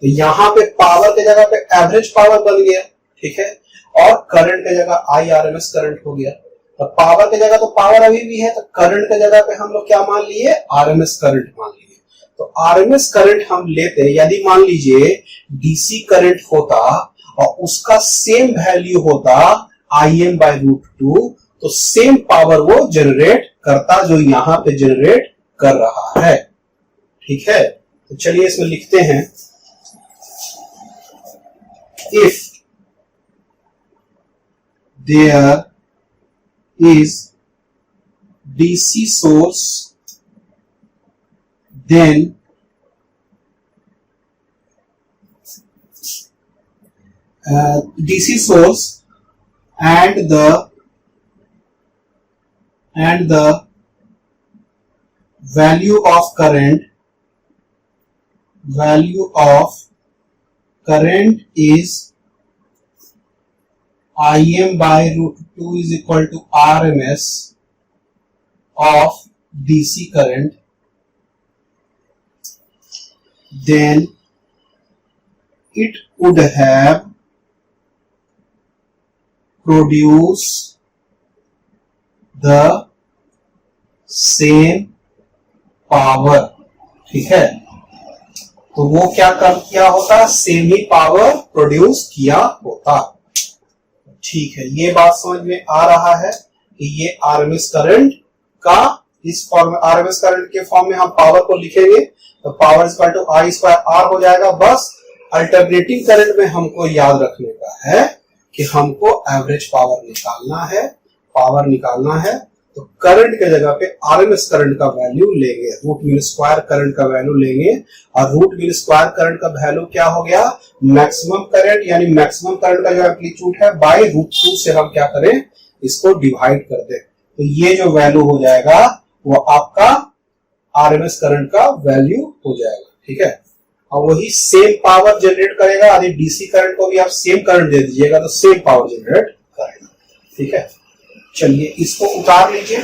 Speaker 1: तो यहां पे पावर के जगह पे एवरेज पावर बन गया, ठीक है, और करंट के जगह आई आरएमएस करंट हो गया। तो पावर के जगह तो पावर अभी भी है, तो करंट के जगह पे हम लोग क्या मान लिए, आरएमएस करंट मान लिए। तो आरएमएस करंट हम लेते, यदि मान लीजिए डीसी करंट होता और उसका सेम वैल्यू होता Im बाय रूट 2, तो सेम पावर वो जनरेट करता जो यहां पे जनरेट कर रहा है। ठीक है, तो चलिए इसमें लिखते हैं, if there is DC source, then DC source and the value of current is Im by root 2 is equal to RMS of DC current, then it would have produced the same power। ठीक है, तो वो क्या किया होता, same ही power produce किया होता। ठीक है, ये बात समझ में आ रहा है कि ये आरएमएस करंट का इस फॉर्म, आरएमएस करंट के फॉर्म में हम पावर को लिखेंगे तो power equal to I square R हो जाएगा। बस अल्टरनेटिंग करंट में हमको याद रखने का है कि हमको एवरेज पावर निकालना है, तो करंट के जगह पे आरएमएस करंट का वैल्यू लेंगे, रूट मीन स्क्वायर करंट का वैल्यू लेंगे, और रूट मीन स्क्वायर करंट का वैल्यू क्या हो गया, मैक्सिमम करंट, यानी मैक्सिमम करंट का जो एम्पलीट्यूड है बाय रूट 2 से हम क्या करें, इसको डिवाइड कर दें, तो ये जो वैल्यू हो जाएगा वो आपका आरएमएस करंट का वैल्यू हो जाएगा। ठीक है, और वही सेम पावर जनरेट करेगा, यदि डीसी करंट को भी आप सेम करंट दे दीजिएगा तो सेम पावर जनरेट करेगा। ठीक है, चलिए इसको उतार लीजिए।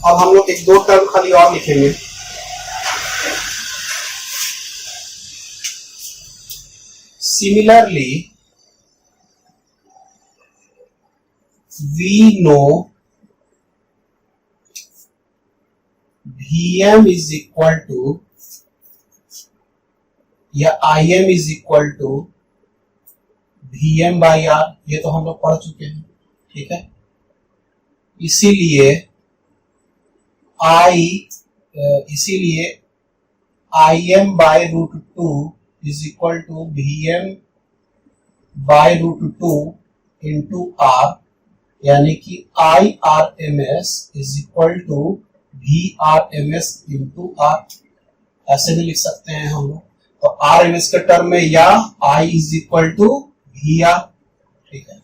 Speaker 1: अब हम लोग एक दो टर्म खाली और लिखेंगे। Similarly we know Vm is equal to या Im is equal to Vm by R, ये तो हम लोग पढ़ चुके हैं। ठीक है, इसीलिए Im by root 2 is equal to Vm by root 2 into R, यानी कि IRMS is equal to VRMS into R, ऐसे भी लिख सकते हैं हम लोग। तो RMS के टर्म में या I is equal to VR, ठीक है,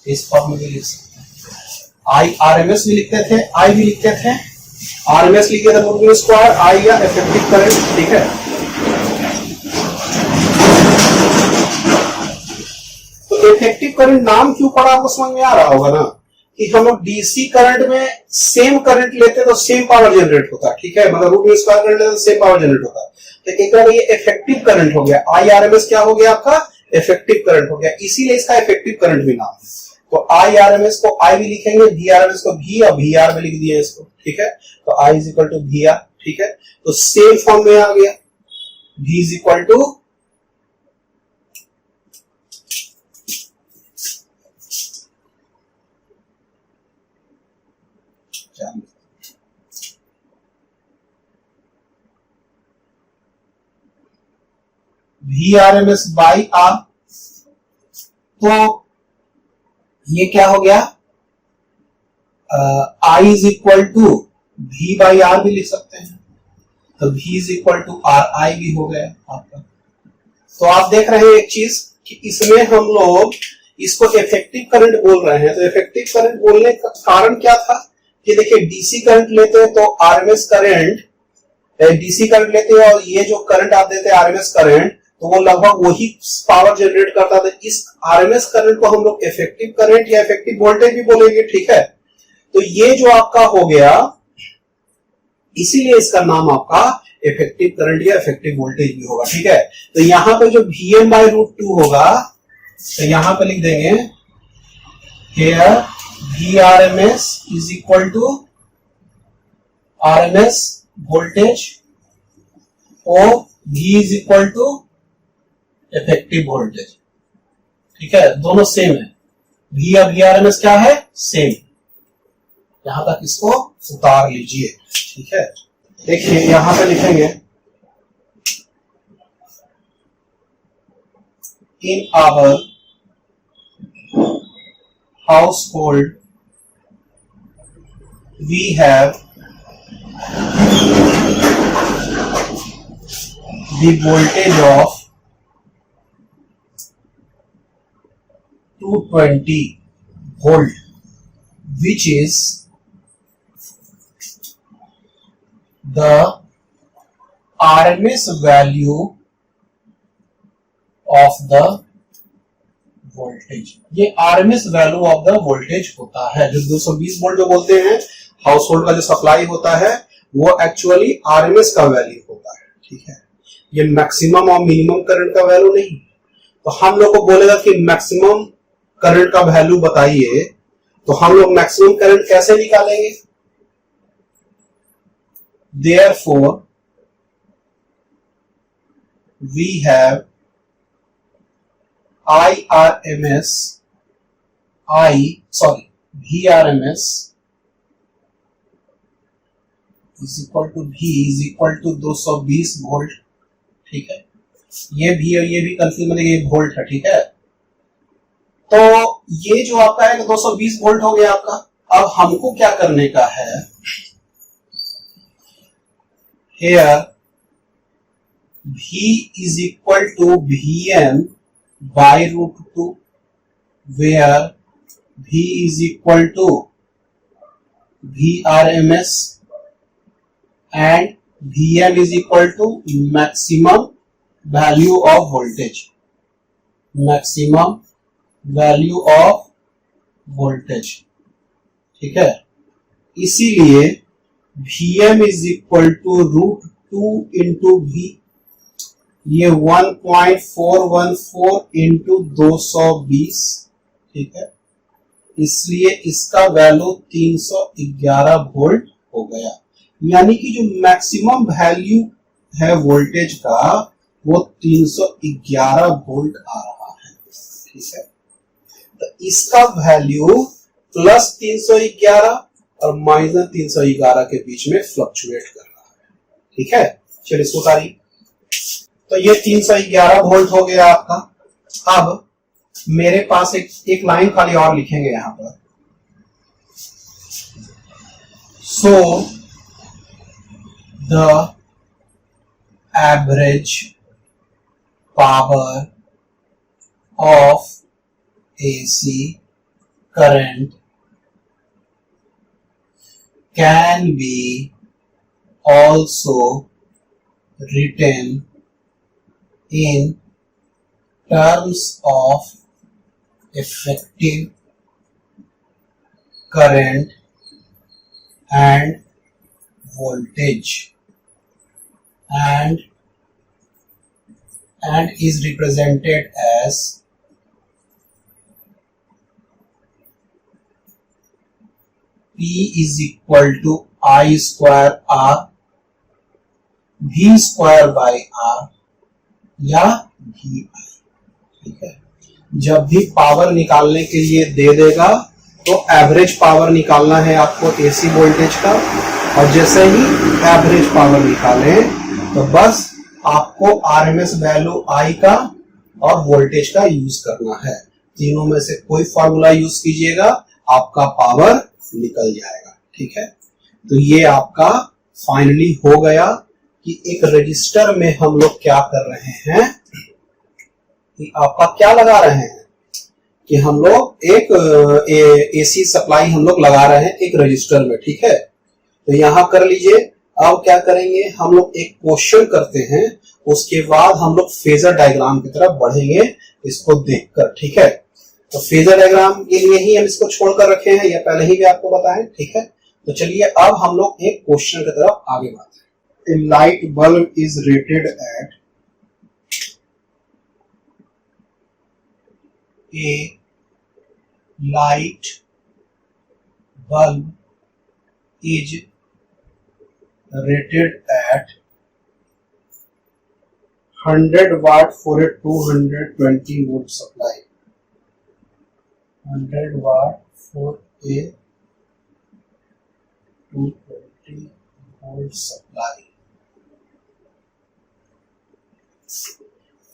Speaker 1: इस फॉर्म में भी लिख सकते हैं। आई आरएमएस भी लिखते थे, आई भी लिखते थे, आरएमएस लिखे थे रूट मीन स्क्वायर, आई या इफेक्टिव करंट, ठीक है। तो इफेक्टिव करंट नाम क्यों पड़ा आपको समझ में आ रहा होगा ना, कि हम लोग डीसी करंट में सेम करंट लेते तो सेम पावर जनरेट होता, ठीक है, मतलब रूट मीन स्क्वायर करंट लेते तो सेम पावर जनरेट होता। तो एक बार ये इफेक्टिव करंट हो गया, आई आरएमएस क्या हो गया आपका, इफेक्टिव करंट हो गया, इसीलिए इसका इफेक्टिव करंट भी नाम है। तो आई आरएमएस को आई भी लिखेंगे, वी आरएमएस को वी और वी आर में लिख दिया इसको, ठीक है। तो I is equal to V R, ठीक है। तो सेम फॉर्म में आ गया, V is equal to V R M S by R. तो ये क्या हो गया, I is equal to V by R भी लिख सकते हैं, तो V is equal to R I भी हो गया आपका। तो आप देख रहे हैं एक चीज कि इसमें हम लोग इसको इफेक्टिव करंट बोल रहे हैं। तो इफेक्टिव करंट बोलने का कारण क्या था कि देखिए डीसी करंट लेते हैं तो आरएमएस करंट, डीसी करंट लेते हैं और ये जो करंट आप देते हैं आरएमएस करंट, तो वो लगभग वही पावर जनरेट करता था। इस आरएमएस करंट को हम लोग इफेक्टिव करंट या इफेक्टिव वोल्टेज भी बोलेंगे, ठीक है। तो ये जो आपका हो गया, इसीलिए इसका नाम आपका इफेक्टिव करंट या इफेक्टिव वोल्टेज भी होगा, ठीक है। तो यहां पे जो Vm बाई रूट 2 होगा, तो यहां पे लिख देंगे here Vrms is equal to RMS voltage और V is equal to effective voltage, ठीक है, दोनों सेम है। V और Vrms क्या है, सेम। यहां तक इसको उतार लीजिए, ठीक है। देखिए यहां पे लिखेंगे in our household we have the voltage of 220 volt, which is the RMS value of the voltage. ये RMS value of the voltage होता है। जो 220 वोल्ट जो बोलते हैं हाउस होल्ड का जो सप्लाई होता है, वो एक्चुअली आरएमएस का वैल्यू होता है, ठीक है। ये मैक्सिमम और मिनिमम करंट का वैल्यू नहीं। तो हम लोग को बोलेगा कि मैक्सिमम करंट का वैल्यू बताइए, तो हम लोग मैक्सिमम करंट कैसे निकालेंगे। Therefore we have Vrms is equal to V is equal to 220 volt, ठीक है। ये भी और ये भी कंफ्यूज मतलब ये वोल्ट है, ठीक है। तो ये जो आपका है 220 वोल्ट हो गया आपका। अब हमको क्या करने का है, here V is equal to Vm by root 2, where V is equal to Vrms and Vm is equal to maximum value of voltage, maximum value of voltage, ठीक है। इसीलिए Vm is equal to root 2 into V, ये 1.414 into 220, ठीक है। इसलिए इसका value 311 volt हो गया। यानी कि जो मैक्सिमम वैल्यू है वोल्टेज का वो 311 वोल्ट आ रहा है, ठीक है। तो इसका वैल्यू प्लस 311 और माइनस 311 के बीच में फ्लक्चुएट कर रहा है, ठीक है। चलिए इसको उतारिए। तो ये 311 वोल्ट हो गया आपका। अब मेरे पास एक लाइन खाली और लिखेंगे यहां पर। So the average power of AC current can be also written in terms of effective current and voltage and is represented as P is equal to I square R V square by R या V I. ठीक है, जब भी power निकालने के लिए दे देगा तो एवरेज पावर निकालना है आपको एसी वोल्टेज का, और जैसे ही एवरेज पावर निकाले तो बस आपको आरएमएस वैल्यू आई का और वोल्टेज का यूज करना है। तीनों में से कोई फॉर्मूला यूज कीजिएगा, आपका पावर निकल जाएगा। ठीक है, तो ये आपका फाइनली हो गया कि एक रजिस्टर में हम लोग क्या कर रहे हैं कि आपका क्या लगा रहे हैं कि हम लोग एक एसी सप्लाई हम लोग लगा रहे हैं एक रजिस्टर में। ठीक है, तो यहां कर लीजिए। अब क्या करेंगे, हम लोग एक क्वेश्चन करते हैं, उसके बाद हम लोग फेजर डायग्राम की तरफ बढ़ेंगे इसको देखकर। ठीक है, तो फेजर डायग्राम के लिए ही हम इसको छोड़कर रखे हैं, या पहले ही भी आपको बताएं। ठीक है, तो चलिए अब हम लोग एक क्वेश्चन की तरफ आगे बढ़ते हैं। A light bulb is rated at a light bulb is rated at 100 watt for a 220 volt supply. 100 watt for a 220 volt supply.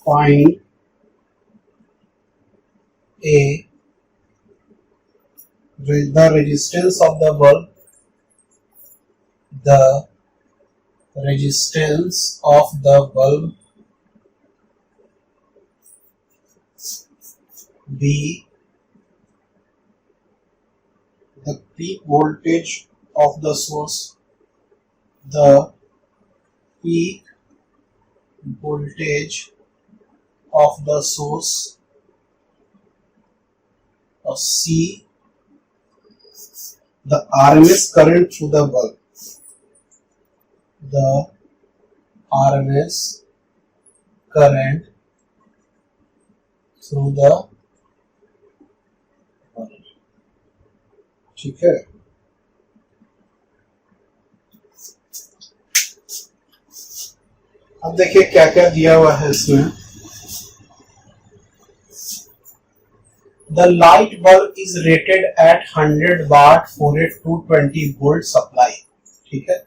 Speaker 1: Find the resistance of the bulb. The resistance of the bulb. B, the peak voltage of the source. The peak voltage of the source. Or C, the RMS current through the bulb. The RMS current through the bulb. ठीक है, अब देखिए क्या क्या दिया हुआ है इसमें। The light bulb is rated at 100 watt for a 220 volt supply. ठीक है,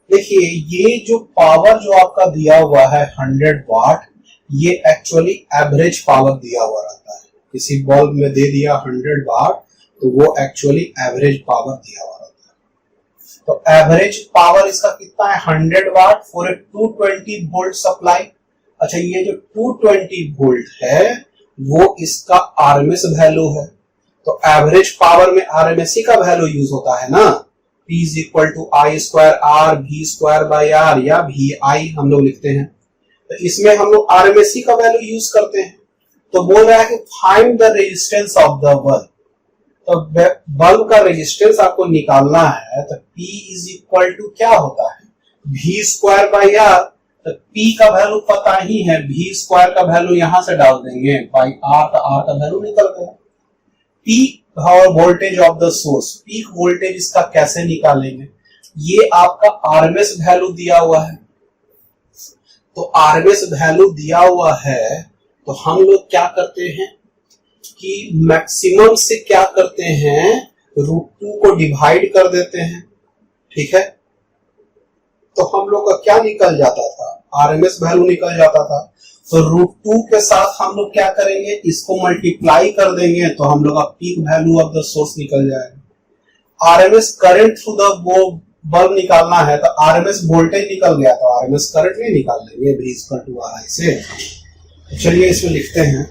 Speaker 1: देखिए ये जो पावर जो आपका दिया हुआ है 100 वाट, ये एक्चुअली एवरेज पावर दिया हुआ रहता है। किसी बल्ब में दे दिया 100 वाट तो वो एक्चुअली एवरेज पावर दिया हुआ रहता है। तो एवरेज पावर इसका कितना है, 100 वाट फॉर ए 220 वोल्ट सप्लाई। अच्छा, ये जो 220 वोल्ट है वो इसका आरएमएस वैल्यू है, तो एवरेज पावर में आरएमएस का वैल्यू यूज होता है ना। P is equal to I square R V square by R या वी आई हम लोग लिखते हैं। तो इसमें हम लोग आरएमएस का वैल्यू यूज करते हैं। तो बोल रहा है कि find the resistance of the bulb. तो बल्ब का रेजिस्टेंस आपको निकालना है, तो P इज इक्वल टू क्या होता है, वी स्क्वायर बाई आर। तो P का वैल्यू पता ही है, वी स्क्वायर का वैल्यू यहां से डाल देंगे बाई आर, तो आर का वैल्यू निकल गया। पीक और voltage of the source, peak voltage इसका कैसे निकालेंगे, ये आपका आरएमएस वैल्यू दिया हुआ है। तो आरएमएस वैल्यू दिया हुआ है तो हम लोग क्या करते हैं कि मैक्सिमम से क्या करते हैं, √2 को डिवाइड कर देते हैं। ठीक है, तो हम लोग का क्या निकल जाता था, आरएमएस वैल्यू निकल जाता था। तो √2 के साथ हम लोग क्या करेंगे, इसको मल्टीप्लाई कर देंगे तो हम लोग का peak value of the source निकल जाएगा। आरएमएस करंट थ्रू द वो बल्ब निकालना है, तो आरएमएस वोल्टेज निकल गया तो आरएमएस करंट नहीं निकाल लेंगे V इक्वल टू RI से। तो चलिए इसमें लिखते हैं,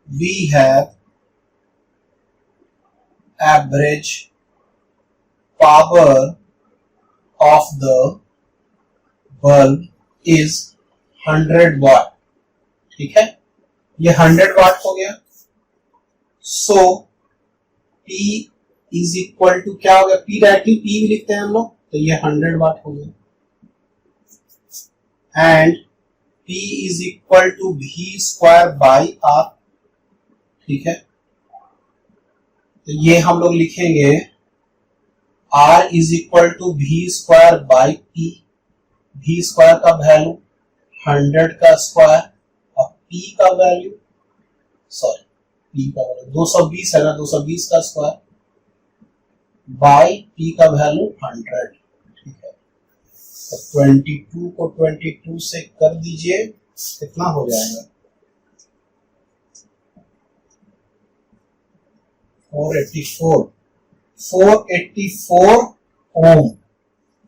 Speaker 1: we have average power of the bulb is 100 वाट। ठीक है, ये 100 वाट हो गया। सो P इज इक्वल टू क्या हो गया, P डायरेक्टली P भी लिखते हैं हम लोग, तो ये 100 वाट हो गया। And P is equal to V square by R। ठीक है, तो ये हम लोग लिखेंगे R is equal to V square by P। V square का वैल्यू 100 का स्क्वायर और P का वैल्यू, सॉरी P का वैल्यू 220 है ना, 220 का स्क्वायर बाई P का वैल्यू 100। ठीक है, तो 22 को 22 से कर दीजिए, कितना हो जाएगा 484 ओम।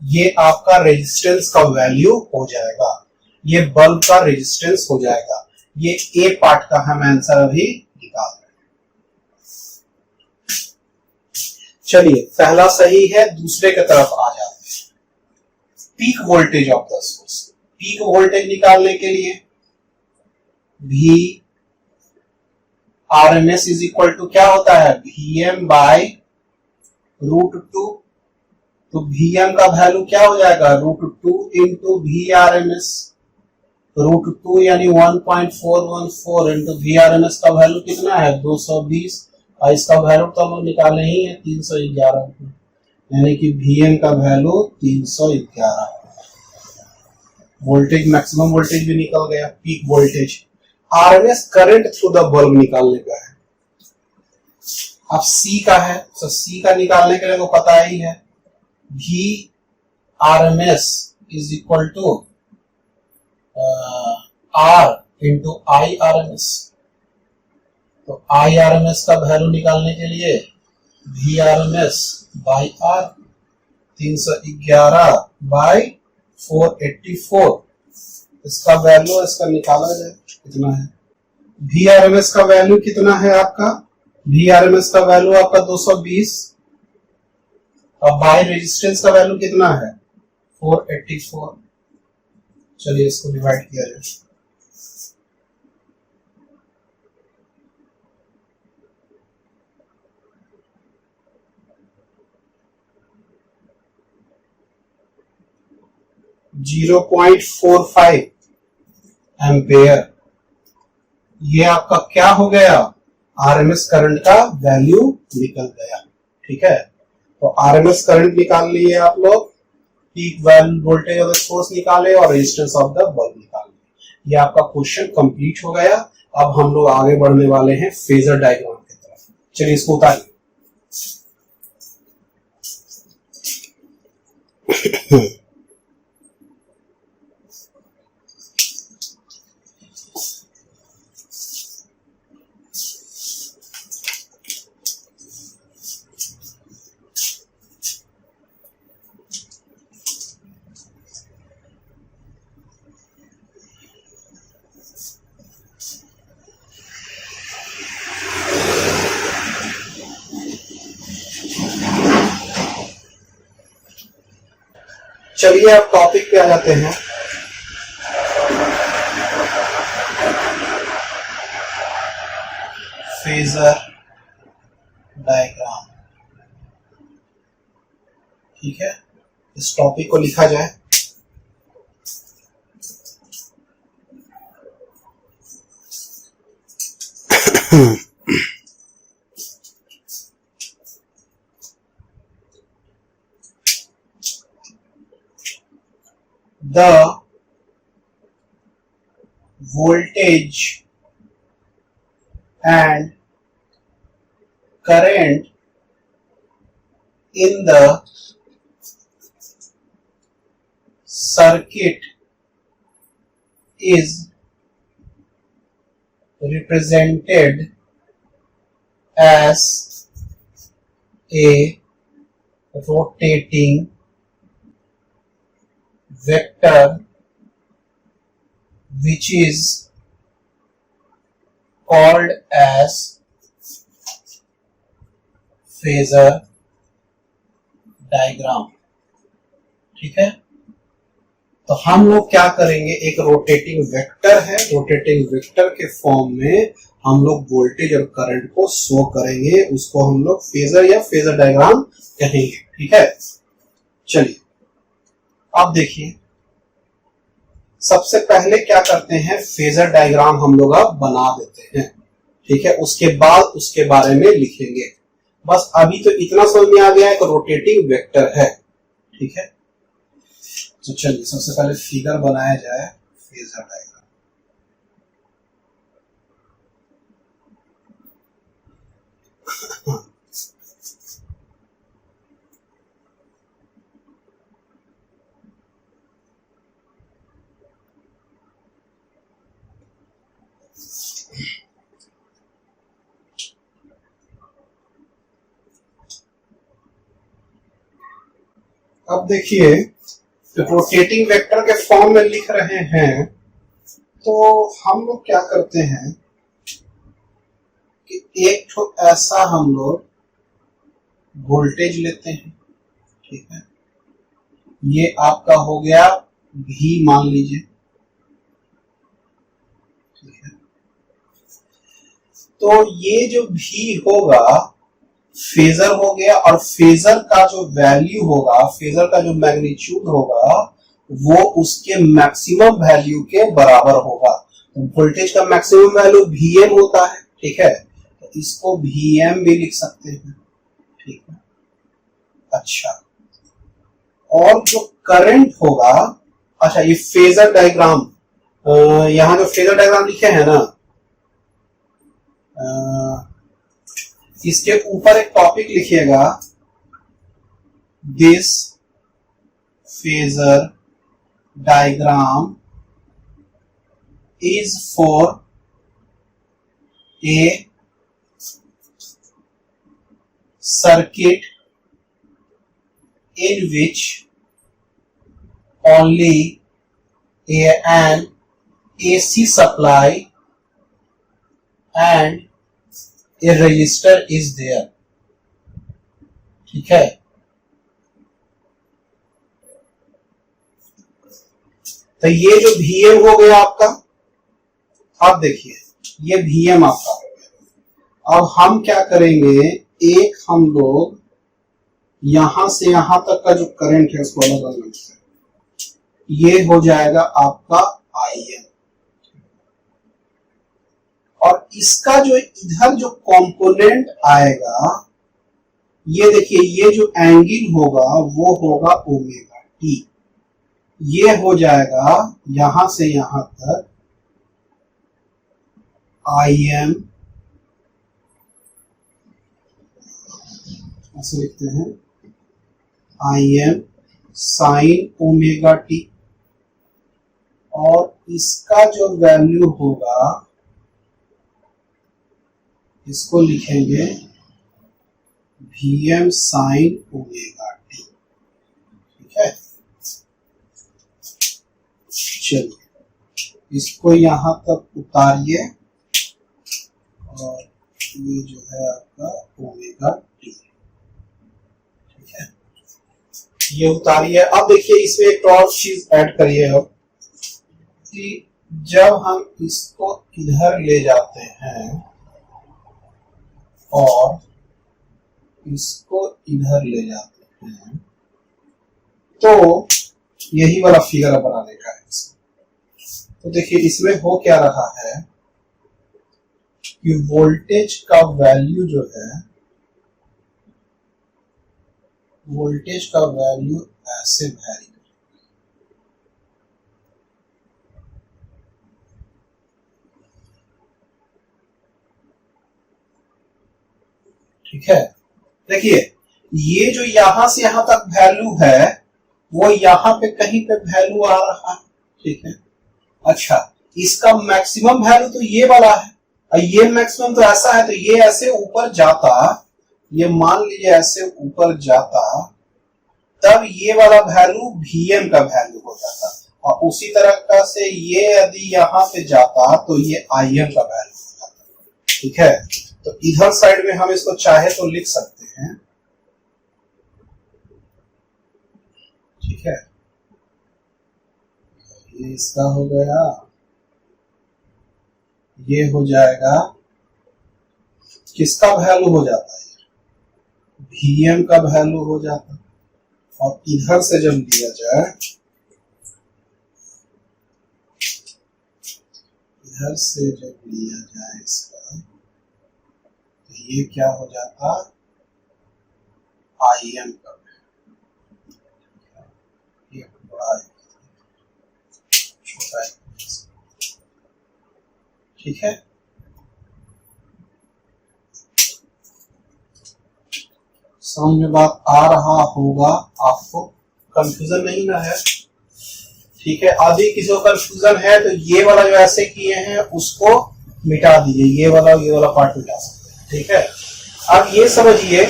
Speaker 1: ये आपका रेजिस्टेंस का वैल्यू हो जाएगा, ये बल्ब का रेजिस्टेंस हो जाएगा। ये ए पार्ट का हम आंसर अभी निकाल रहे हैं। चलिए, पहला सही है, दूसरे की तरफ आ जाते हैं। Peak voltage of the source. Peak voltage निकालने के लिए V RMS is equal to क्या होता है, VM बाय √2। तो VM का वैल्यू क्या हो जाएगा, √2 इंटू VRMS। √2 यानी 1.414 इंटू VRMS का वैल्यू कितना है 220, और इसका वैल्यू तो हम लोग निकाले ही है 311, यानी कि VM का वैल्यू 311। वोल्टेज, मैक्सिमम वोल्टेज भी निकल गया। Peak voltage, RMS current through the bulb निकालने का है। अब C का है, तो C का निकालने के लिए तो पता ही है, V RMS is equal to R into I RMS। तो I RMS का वैल्यू निकालने के लिए V RMS by R, 311 by 484, इसका वैल्यू इसका निकाला जाए कितना है। V RMS का वैल्यू कितना है आपका, V RMS का वैल्यू आपका 220, और बाई रेजिस्टेंस का वैल्यू कितना है 484। चलिए इसको डिवाइड किया जाए। .45 एम्पेयर, ये आपका क्या हो गया, आरएमएस करंट का वैल्यू निकल गया। ठीक है, तो आरएमएस करंट निकाल लिए आप लोग, peak voltage of the source निकाले और रेजिस्टेंस ऑफ द बल्ब निकाले। ये आपका क्वेश्चन कंप्लीट हो गया। अब हम लोग आगे बढ़ने वाले हैं फेजर डायग्राम की तरफ। चलिए इसको उतारिए। चलिए अब टॉपिक पे आ जाते हैं। Phasor diagram. ठीक है, इस टॉपिक को लिखा जाए। The voltage and current in the circuit is represented as a rotating vector which is called as phasor diagram. ठीक है, तो हम लोग क्या करेंगे, एक रोटेटिंग वेक्टर है, रोटेटिंग वेक्टर के फॉर्म में हम लोग वोल्टेज और करंट को शो करेंगे, उसको हम लोग फेजर या फेजर डायग्राम कहेंगे। ठीक है, चलिए अब देखिए, सबसे पहले क्या करते हैं, फेजर डायग्राम हम लोग अब बना देते हैं। ठीक है, उसके बाद उसके बारे में लिखेंगे। बस अभी तो इतना समझ में आ गया है कि रोटेटिंग वेक्टर है। ठीक है, तो चलिए सबसे पहले फिगर बनाया जाए फेजर डायग्राम। अब देखिए, रोटेटिंग वेक्टर के फॉर्म में लिख रहे हैं, तो हम लोग क्या करते हैं कि एक तो ऐसा हम लोग वोल्टेज लेते हैं। ठीक है, ये आपका हो गया V मान लीजिए। ठीक है, तो ये जो V होगा फेजर हो गया, और फेजर का जो वैल्यू होगा, फेजर का जो मैग्नीट्यूड होगा, वो उसके मैक्सिमम वैल्यू के बराबर होगा। वोल्टेज का मैक्सिमम वैल्यू Vm होता है। ठीक है, तो इसको Vm भी लिख सकते हैं। ठीक है, अच्छा, और जो करंट होगा, अच्छा ये फेजर डायग्राम, यहां जो फेजर डायग्राम लिखे हैं ना, इसके ऊपर एक टॉपिक लिखिएगा, this phasor diagram is for a circuit in which only an AC supply and a resistor is there। ठीक है, तो ये जो Vm हो गया आपका, अब देखिए ये Vm आपका हो गया। अब हम क्या करेंगे, एक हम लोग यहां से यहां तक का जो करंट है उसको अलग अलग से, ये हो जाएगा आपका Im, और इसका जो इधर जो कंपोनेंट आएगा, ये देखिए, ये जो एंगल होगा वो होगा ओमेगा टी। ये हो जाएगा यहां से यहां तक Im, ऐसे लिखते हैं Im साइन ओमेगा टी, और इसका जो वैल्यू होगा इसको लिखेंगे Vm साइन ओमेगा टी। ठीक है, चलिए इसको यहां तक उतारिए, और ये जो है आपका ओमेगा टी। ठीक है, ये उतारिए। अब देखिए इसमें एक और चीज ऐड करिए अब, कि जब हम इसको इधर ले जाते हैं और इसको इधर ले जाते हैं, तो यही वाला फिगर बनाने का है। तो देखिए इसमें हो क्या रहा है कि वोल्टेज का वैल्यू जो है, वोल्टेज का वैल्यू ऐसे वैरी करेगा। ठीक है, देखिए ये जो यहां से यहां तक वैल्यू है, वो यहां पे कहीं पे वैल्यू आ रहा है। ठीक है, अच्छा इसका मैक्सिमम वैल्यू तो ये वाला है, और ये मैक्सिमम तो ऐसा है, तो ये ऐसे ऊपर जाता, ये मान लीजिए ऐसे ऊपर जाता, तब ये वाला वैल्यू Vm का वैल्यू हो जाता, और उसी तरह का से ये यदि यहां पे जाता तो ये Im का वैल्यू हो जाता। ठीक है, तो इधर साइड में हम इसको चाहे तो लिख सकते हैं, ठीक है। ये इसका हो गया, ये हो जाएगा, किसका वैल्यू हो जाता है, Vm का वैल्यू हो जाता है। और इधर से जब लिया जाए, इधर से जब लिया जाए इसका, तो ये क्या हो जाता, Im का, ये बड़ा है, छोटा है, ठीक है। समझ में बात आ रहा होगा आपको, कंफ्यूजन नहीं ना है, ठीक है। अभी किसी को कंफ्यूजन है तो ये वाला जो ऐसे किए हैं उसको मिटा दीजिए, ये वाला पार्ट मिटा सकते हैं, ठीक है। अब ये समझिए,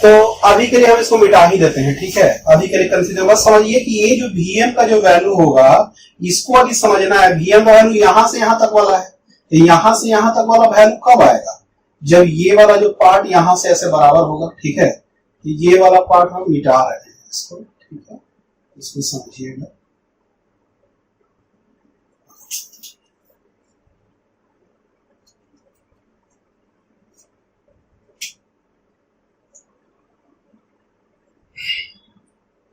Speaker 1: तो अभी के लिए हम इसको मिटा ही देते हैं, ठीक है। अभी के लिए कंफ्यूजन बस समझिए कि ये जो Vm का जो वैल्यू होगा, इसको अभी समझना है। Vm का वैल्यू यहां से यहां तक वाला है, तो यहां से यहां तक वाला वैल्यू कब आएगा, जब ये वाला जो पार्ट यहां से ऐसे बराबर होगा, ठीक है। तो ये वाला पार्ट हम मिटा रहे हैं इसको, ठीक है, इसको समझिएगा।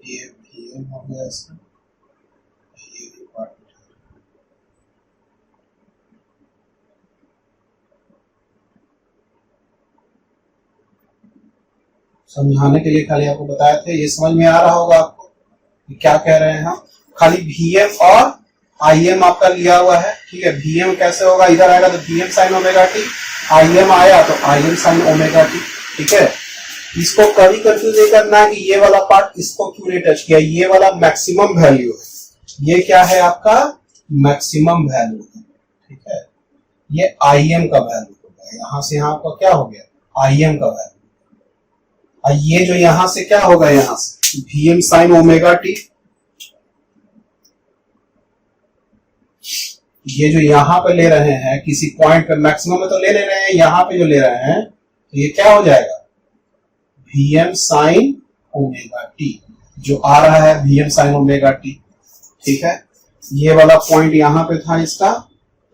Speaker 1: ये Vm हो गया इसका, ये भी पार्ट समझाने के लिए खाली आपको बताए थे, ये समझ में आ रहा होगा आपको क्या कह रहे हैं हम। खाली Vm और Im आपका लिया हुआ है, ठीक है। Vm कैसे होगा, इधर आएगा तो Vm sin omega T, Im आया तो Im sin ओमेगा टी, ठीक है। इसको कभी कंफ्यूज नहीं करना है कि ये वाला पार्ट इसको क्यों नहीं टच किया, ये वाला मैक्सिमम वैल्यू है, ये क्या है आपका मैक्सिमम वैल्यू है, ठीक है। ये Im का वैल्यू हो गया, यहां से यहां आपका क्या हो गया Im का वैल्यू, और ये जो यहां से क्या होगा, यहां से Vm sin ओमेगा टी, ये जो यहां पे ले रहे हैं किसी पॉइंट पे मैक्सिमम में तो ले रहे हैं, यहां पे जो ले रहे हैं तो ये क्या हो जाएगा Vm sin ओमेगा टी, जो आ रहा है Vm sin ओमेगा टी, ठीक है। ये वाला पॉइंट यहां पे था इसका,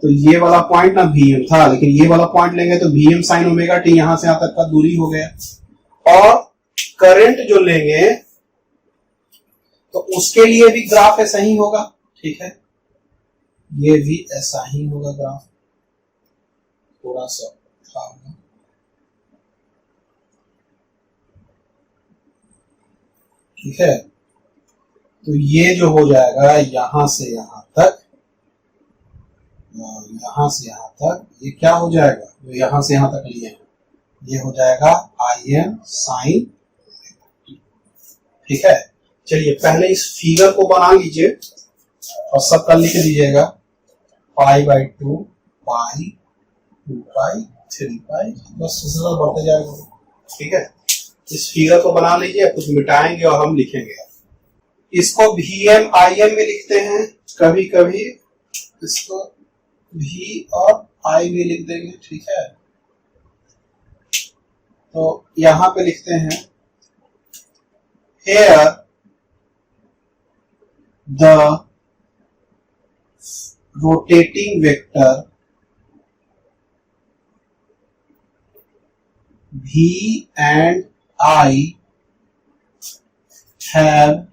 Speaker 1: तो ये वाला पॉइंट ना Vm था, लेकिन ये वाला पॉइंट लेंगे तो Vm sin ओमेगा टी यहां से यहां तक का दूरी हो गया। और करंट जो लेंगे तो उसके लिए भी ग्राफ ऐसा ही होगा, ठीक है। ये भी ऐसा ही होगा ग्राफ, थोड़ा सा होगा, ठीक है। तो ये जो हो जाएगा यहां से यहां तक, यहां से यहां तक, ये क्या हो जाएगा, जो यहां से यहां तक लिए हैं, ये हो जाएगा Im sin, ठीक है। चलिए पहले इस फिगर को बना लीजिए और सबका लिख दीजिएगा, π/2 पाई 2 पाई 3 पाई, बस सिलसिला बढ़ते जाएगा, ठीक है। इस फिगर को बना लीजिए, कुछ मिटाएंगे और हम लिखेंगे। इसको Vm Im में लिखते हैं, कभी कभी इसको V और I भी लिख देंगे, ठीक है। तो यहां पे लिखते हैं, here the rotating vector V and I have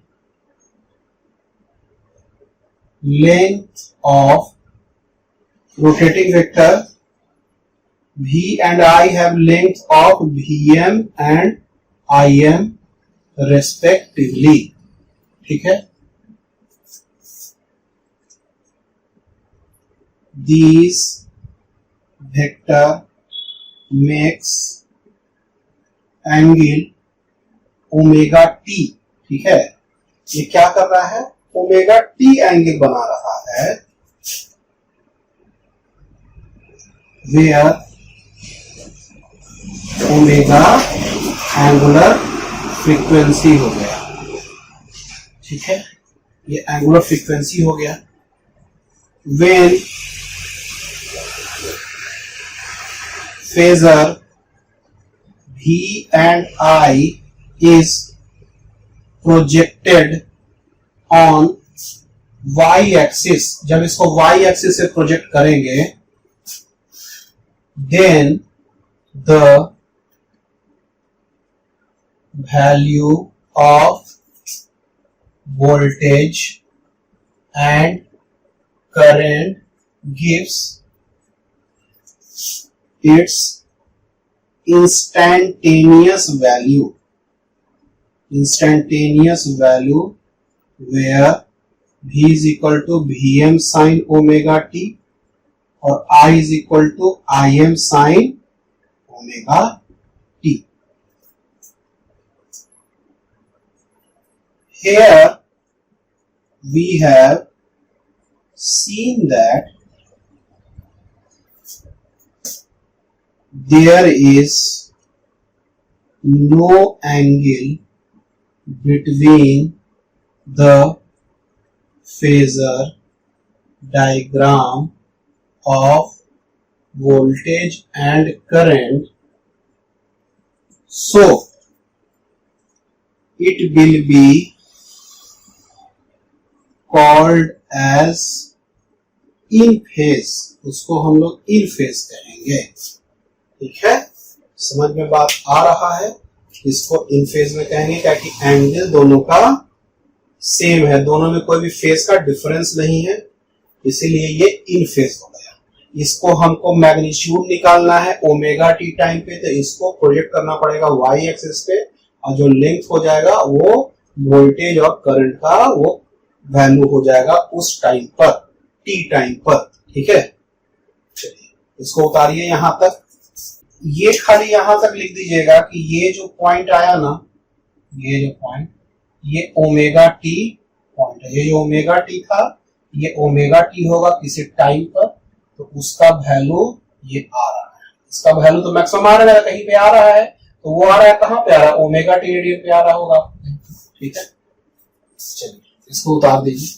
Speaker 1: length of rotating vector V and I have length of Vm and Im respectively, ठीक है। These vector makes angle omega t, ठीक है। ये क्या कर रहा है, ओमेगा टी एंगल बना रहा है, where ओमेगा एंगुलर फ्रीक्वेंसी हो गया, ठीक है। ये एंगुलर फ्रीक्वेंसी हो गया। when phasor V and I is projected on y axis, जब इसको y axis से प्रोजेक्ट करेंगे, then the value of voltage and current gives its instantaneous value where V is equal to Vm sin omega t और I is equal to Im sin omega t. Here we have seen that there is no angle between the phasor diagram of voltage and current, so it will be called as in phase. उसको हम लोग in phase कहेंगे. ठीक है, समझ में बात आ रहा है? इसको इन फेज में कहेंगे क्या कि एंगल दोनों का सेम है, दोनों में कोई भी फेज का डिफरेंस नहीं है, इसीलिए ये इन फेज हो गया. इसको हमको मैग्नीट्यूड निकालना है ओमेगा टी टाइम पे, तो इसको प्रोजेक्ट करना पड़ेगा वाई एक्सिस पे, और जो लेंथ हो जाएगा वो वोल्टेज और करंट का वो वैल्यू हो जाएगा उस टाइम पर, टी टाइम पर. ठीक है, चलिए इसको उतारिए यहां तक. ये खाली यहां तक लिख दीजिएगा कि ये जो पॉइंट आया ना, ये जो पॉइंट, ये ओमेगा टी पॉइंट है. ये जो ओमेगा टी था, ये ओमेगा टी होगा किसी टाइम पर, तो उसका वैल्यू ये आ रहा है. इसका वैल्यू तो मैक्सिमम आ रहा है, कहीं पे आ रहा है, तो वो आ रहा है कहां पे आ रहा है, ओमेगा टी रेडियन पे आ रहा होगा. ठीक है, चलिए इसको उतार दीजिए.